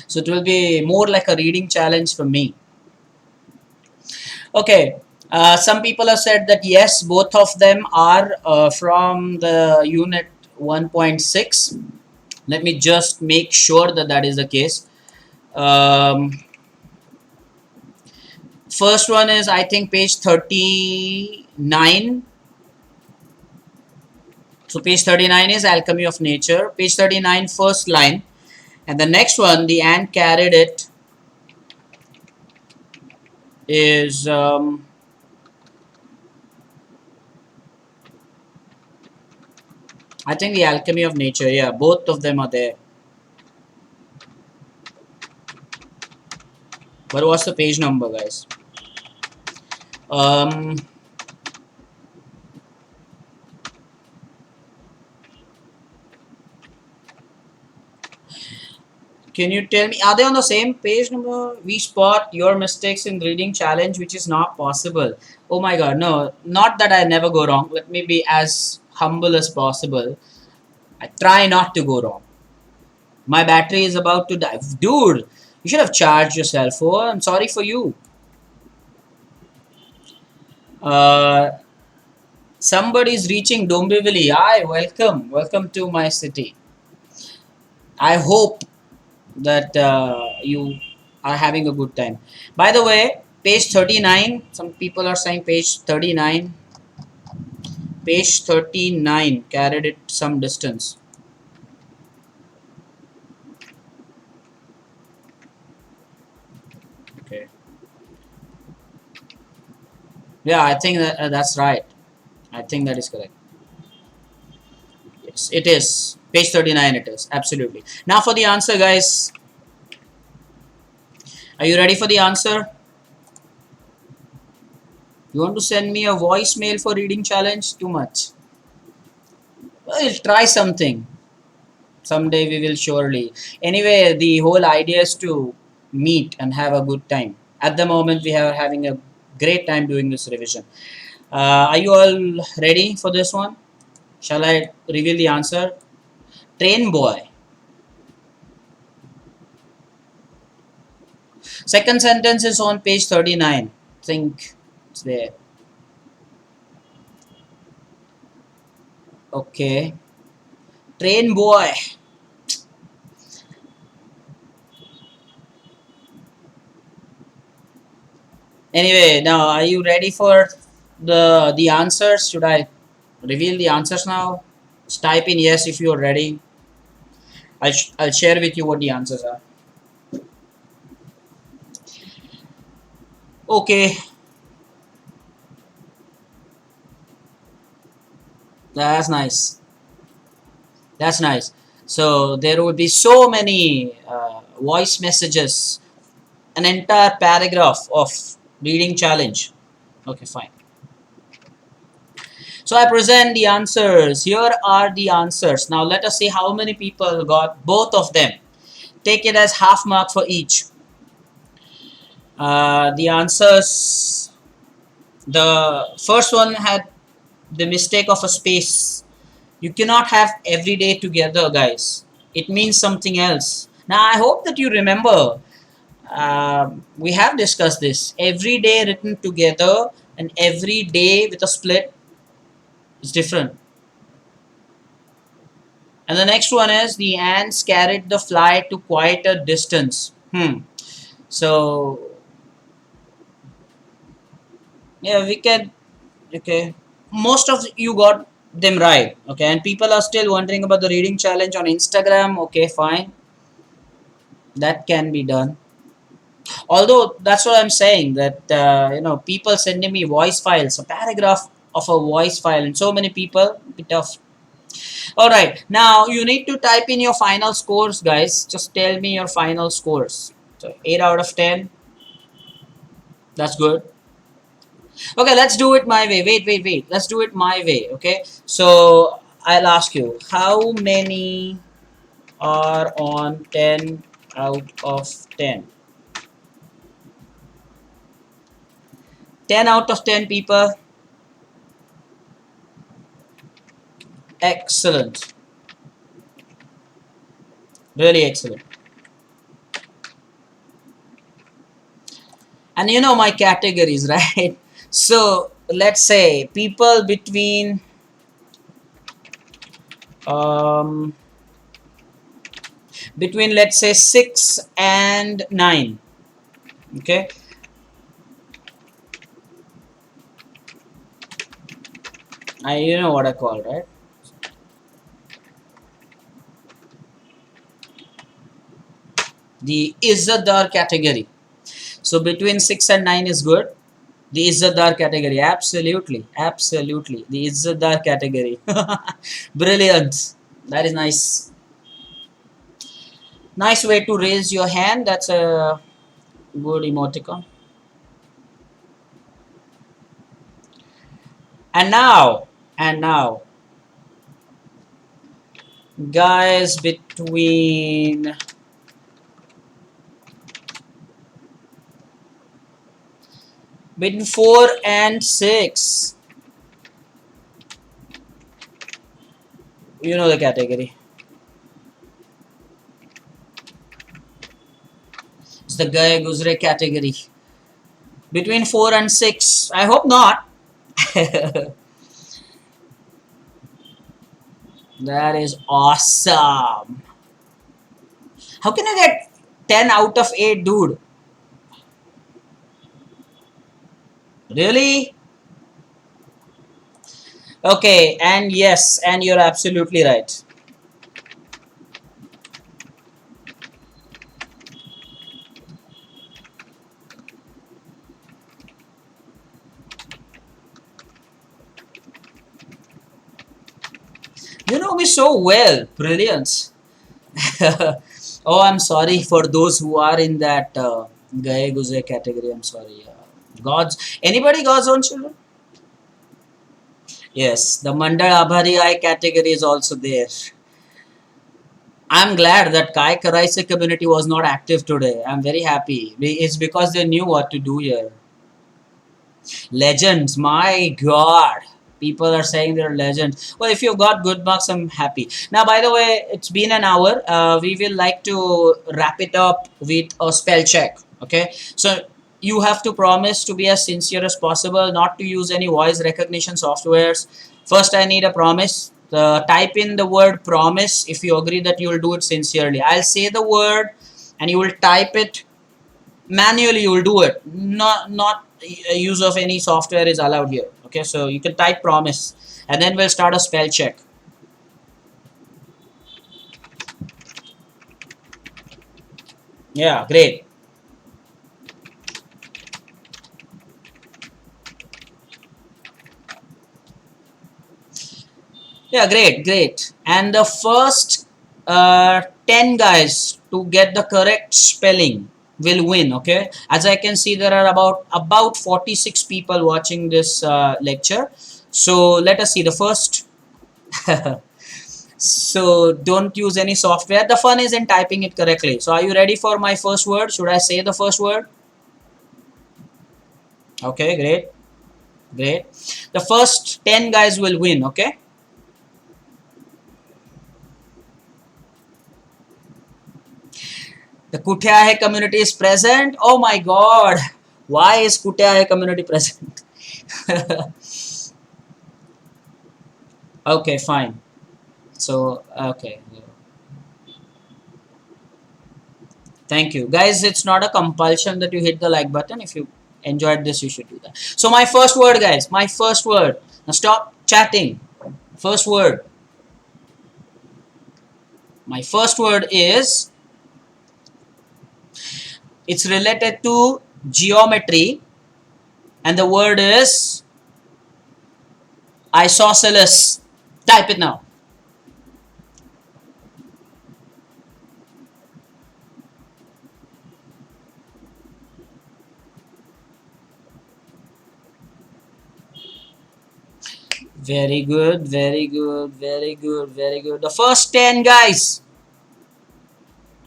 So, it will be more like a reading challenge for me. Okay. Some people have said that yes, both of them are from the unit 1.6. Let me just make sure that that is the case. Um, First one is, I think, page 39. So page 39 is alchemy of nature. Page 39, first line. And the next one, the ant carried it, is I think the alchemy of nature. Yeah, both of them are there. But what's the page number, guys? Um, Can you tell me, are they on the same page number? We spot your mistakes in reading challenge, which is not possible. Oh my god, no, not that I never go wrong. Let me be as humble as possible. I try not to go wrong. My battery is about to die. Dude, you should have charged your cell phone. I'm sorry for you. Uh, Somebody's reaching Dombivli. Hi, welcome. Welcome to my city. I hope that you are having a good time. By the way, page 39, some people are saying page 39. Page 39 carried it some distance. Okay. Yeah, I think that that's right. I think that is correct. Yes, it is. Page 39 it is. Absolutely. Now for the answer, guys. Are you ready for the answer? You want to send me a voicemail for reading challenge? Too much. Well, try something. Someday we will surely. Anyway, the whole idea is to meet and have a good time. At the moment, we are having a great time doing this revision. Are you all ready for this one? Shall I reveal the answer? Train boy. Second sentence is on page 39. Think it's there. Okay. Train boy. Anyway, now are you ready for the answers? Should I reveal the answers now? Just type in yes if you're ready. I'll share with you what the answers are. Okay, that's nice. That's nice. So there would be so many voice messages, an entire paragraph of reading challenge. Okay, fine. So I present the answers. Here are the answers. Now let us see how many people got both of them. take it as half mark for each. The answers, the first one had the mistake of a space. You cannot have every day together, guys. It means something else. Now, I hope that you remember. We have discussed this. Every day written together and every day with a split is different. And the next one is the ants carried the fly to quite a distance. So, yeah, we can. Okay. Most of you got them right. Okay. And people are still wondering about the reading challenge on Instagram. Okay, fine. That can be done. Although that's what I'm saying, that people sending me voice files, a paragraph of a voice file, and so many people, bit tough. All right, now you need to type in your final scores, guys. Just tell me your final scores. So 8 out of 10. That's good. Okay, let's do it my way. Wait. Let's do it my way. Okay, so I'll ask you, how many are on 10 out of 10? 10 out of 10 people. Excellent. Really excellent. And you know my categories, right? So let's say people um, between let's say 6 and 9. Okay. You know what I call, right? The Izzadar category. So between 6 and 9 is good. The Izzadar category, absolutely. The Izzadar category. Brilliant. That is nice. Nice way to raise your hand. That's a good emoticon. And now, guys, between 4 and 6, you know the category. It's the Gaye Guzre category. Between 4 and 6, I hope not. That is awesome. How can I get 10 out of 8, dude? Really? Okay, and yes, and you're absolutely right. You know me so well. Brilliant. Oh, I'm sorry for those who are in that Gaye Guzre category. I'm sorry. Anybody God's own children? Yes, the Mandal Abhari I category is also there. I'm glad that Kai Karaise community was not active today. I'm very happy. It's because they knew what to do here. Legends, my God. People are saying they're legends. Well, if you got good marks, I'm happy. Now, by the way, it's been an hour. We will like to wrap it up with a spell check. Okay. So you have to promise to be as sincere as possible, not to use any voice recognition softwares. First, I need a promise. Type in the word promise if you agree that you will do it sincerely. I'll say the word and you will type it manually. You will do it. Not use of any software is allowed here. Okay, so you can type promise and then we'll start a spell check. Yeah, great. Yeah, great. And the first 10 guys to get the correct spelling will win. Okay, as I can see, there are about 46 people watching this lecture. So let us see the first. So don't use any software. The fun is in typing it correctly. So are you ready for my first word? Should I say the first word? Okay, great. Great. The first 10 guys will win, okay? The Kutyahe community is present. Oh my god. Why is Kutyahe community present? Okay, fine. So, okay. Thank you. Guys, it's not a compulsion that you hit the like button. If you enjoyed this, you should do that. So, my first word, guys. My first word. Now, stop chatting. First word. My first word is, it's related to geometry, and the word is isosceles. Type it now. Very good, very good, very good, very good. The first 10 guys.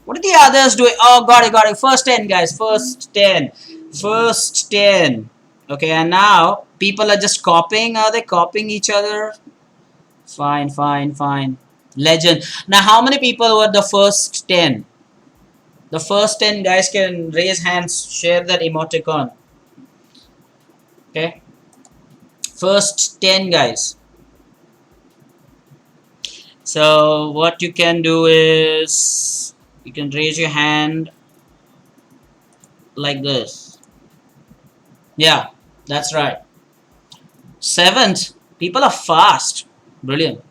What are the others doing? Oh, got it, got it. First 10 guys. First 10. First 10. Okay, and now people are just copying. Are they copying each other? Fine, fine, fine. Legend. Now, how many people were the first 10? The first 10 guys can raise hands, share that emoticon. Okay. First 10 guys. So, what you can do is you can raise your hand like this. Yeah, that's right. Seventh. People are fast. Brilliant.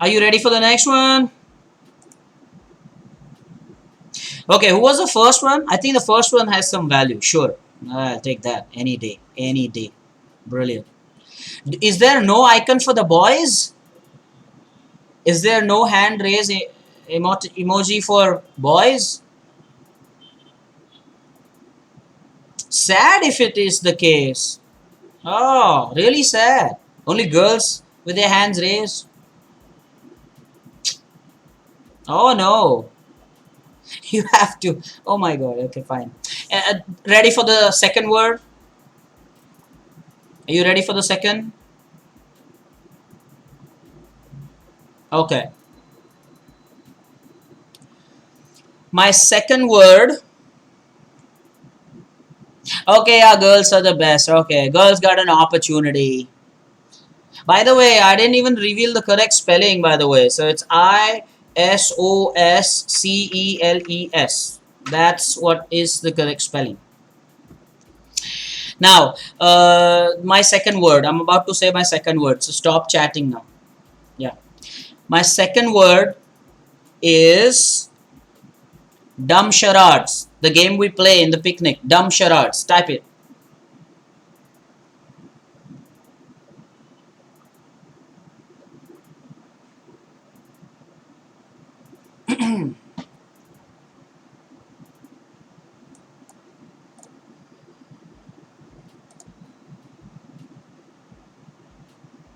Are you ready for the next one? Okay, who was the first one? I think the first one has some value. Sure. I'll take that any day. Any day. Brilliant. Is there no icon for the boys? Is there no hand raise emoji for boys? Sad if it is the case. Oh, really sad. Only girls with their hands raised. Oh no. You have to. Oh my god. Okay, fine. Ready for the second word? Are you ready for the second? Okay. My second word. Okay, yeah, girls are the best. Okay, girls got an opportunity. By the way, I didn't even reveal the correct spelling, by the way. So it's Isosceles. That's what is the correct spelling. Now, my second word. I'm about to say my second word. So stop chatting now. Yeah. My second word is dumb charades. The game we play in the picnic. Dumb charades. Type it.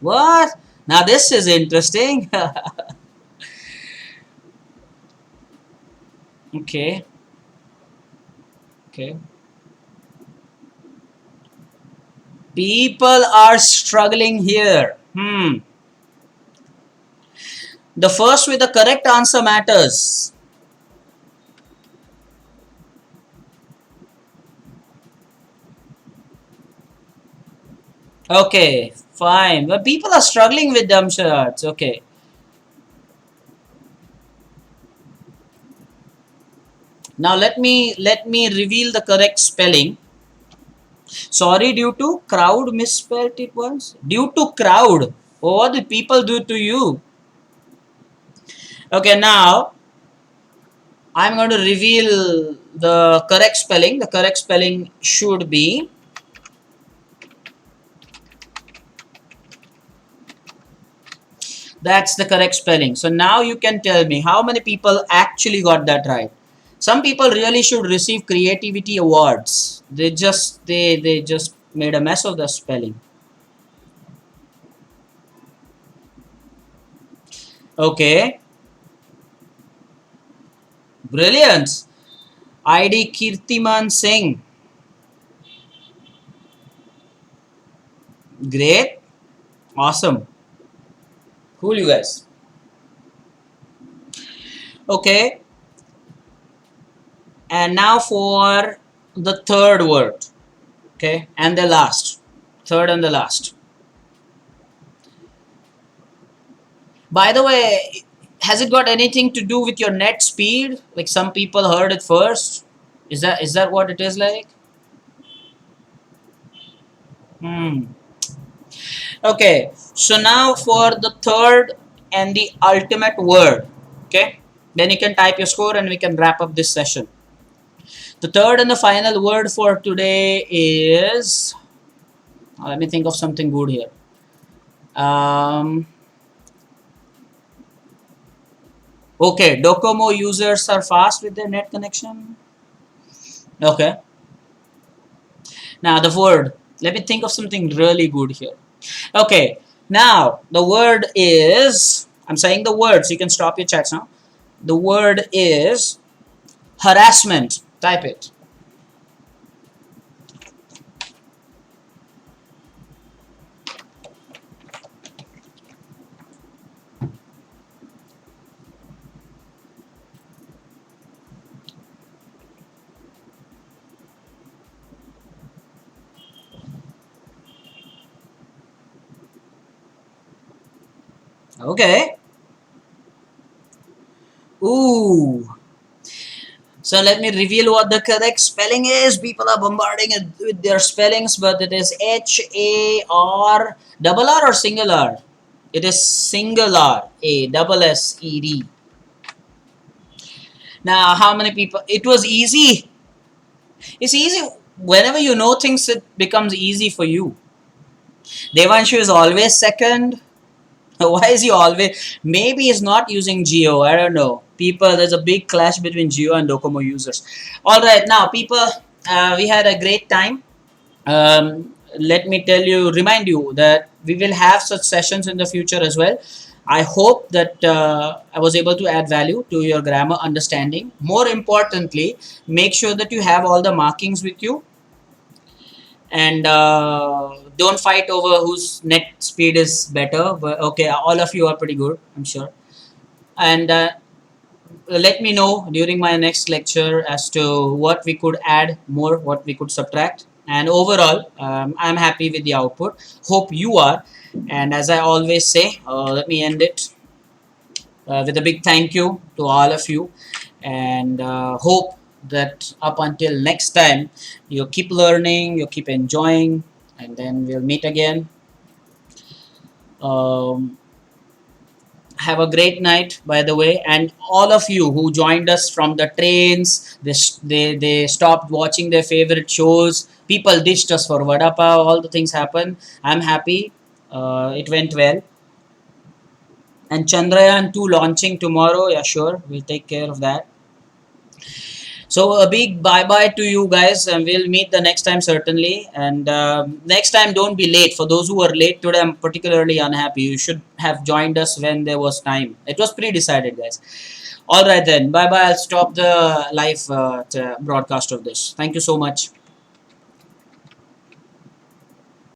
What? Now this is interesting. Okay. Okay. People are struggling here. The first with the correct answer matters. Okay, fine. But people are struggling with dumb charades. Okay. Now let me reveal the correct spelling. Sorry, due to crowd misspelled it once. Due to crowd. Oh, what did people do to you? Okay, now I'm going to reveal the correct spelling. The correct spelling should be That's the correct spelling. So now you can tell me how many people actually got that right. Some people really should receive creativity awards. They just made a mess of the spelling. Okay, brilliant. ID Kirtiman Singh. Great. Awesome. Cool, you guys. Okay, and now for the third word. Okay, and the last. Third and the last. By the way, has it got anything to do with your net speed? Like some people heard it first. Is that what it is like? Hmm. Okay. So now for the third and the ultimate word. Okay. Then you can type your score and we can wrap up this session. The third and the final word for today is. Let me think of something good here. Um, okay. Docomo users are fast with their net connection. Okay. Now the word. Let me think of something really good here. Okay. Now the word is. I'm saying the word, so you can stop your chats now. The word is harassment. Type it. Okay. Ooh. So let me reveal what the correct spelling is. People are bombarding it with their spellings, but it is H-A-R double R or single R? It is single R, A double S-E-D. Now, how many people? It was easy. It's easy. Whenever you know things, it becomes easy for you. Devanshu is always second. Why is he always? Maybe he's not using Geo. I don't know. People, there's a big clash between Geo and Docomo users. All right, now people, we had a great time. Let me tell you, remind you that we will have such sessions in the future as well. I hope that I was able to add value to your grammar understanding. More importantly, make sure that you have all the markings with you, and don't fight over whose net speed is better. But okay, all of you are pretty good, I'm sure. And let me know during my next lecture as to what we could add more, what we could subtract. And overall, I'm happy with the output. Hope you are. And as I always say, let me end it with a big thank you to all of you. And hope that up until next time, you keep learning, you keep enjoying, and then we'll meet again. Um, have a great night, by the way, and all of you who joined us from the trains, they stopped watching their favorite shows, people ditched us for vada pav, all the things happen. I'm happy it went well. And Chandrayaan 2 launching tomorrow. Yeah, sure, we'll take care of that. So a big bye bye to you guys, and we'll meet the next time certainly. And next time, don't be late. For those who are late today, I'm particularly unhappy. You should have joined us when there was time. It was pre-decided, guys. All right then. Bye bye. I'll stop the live broadcast of this. Thank you so much.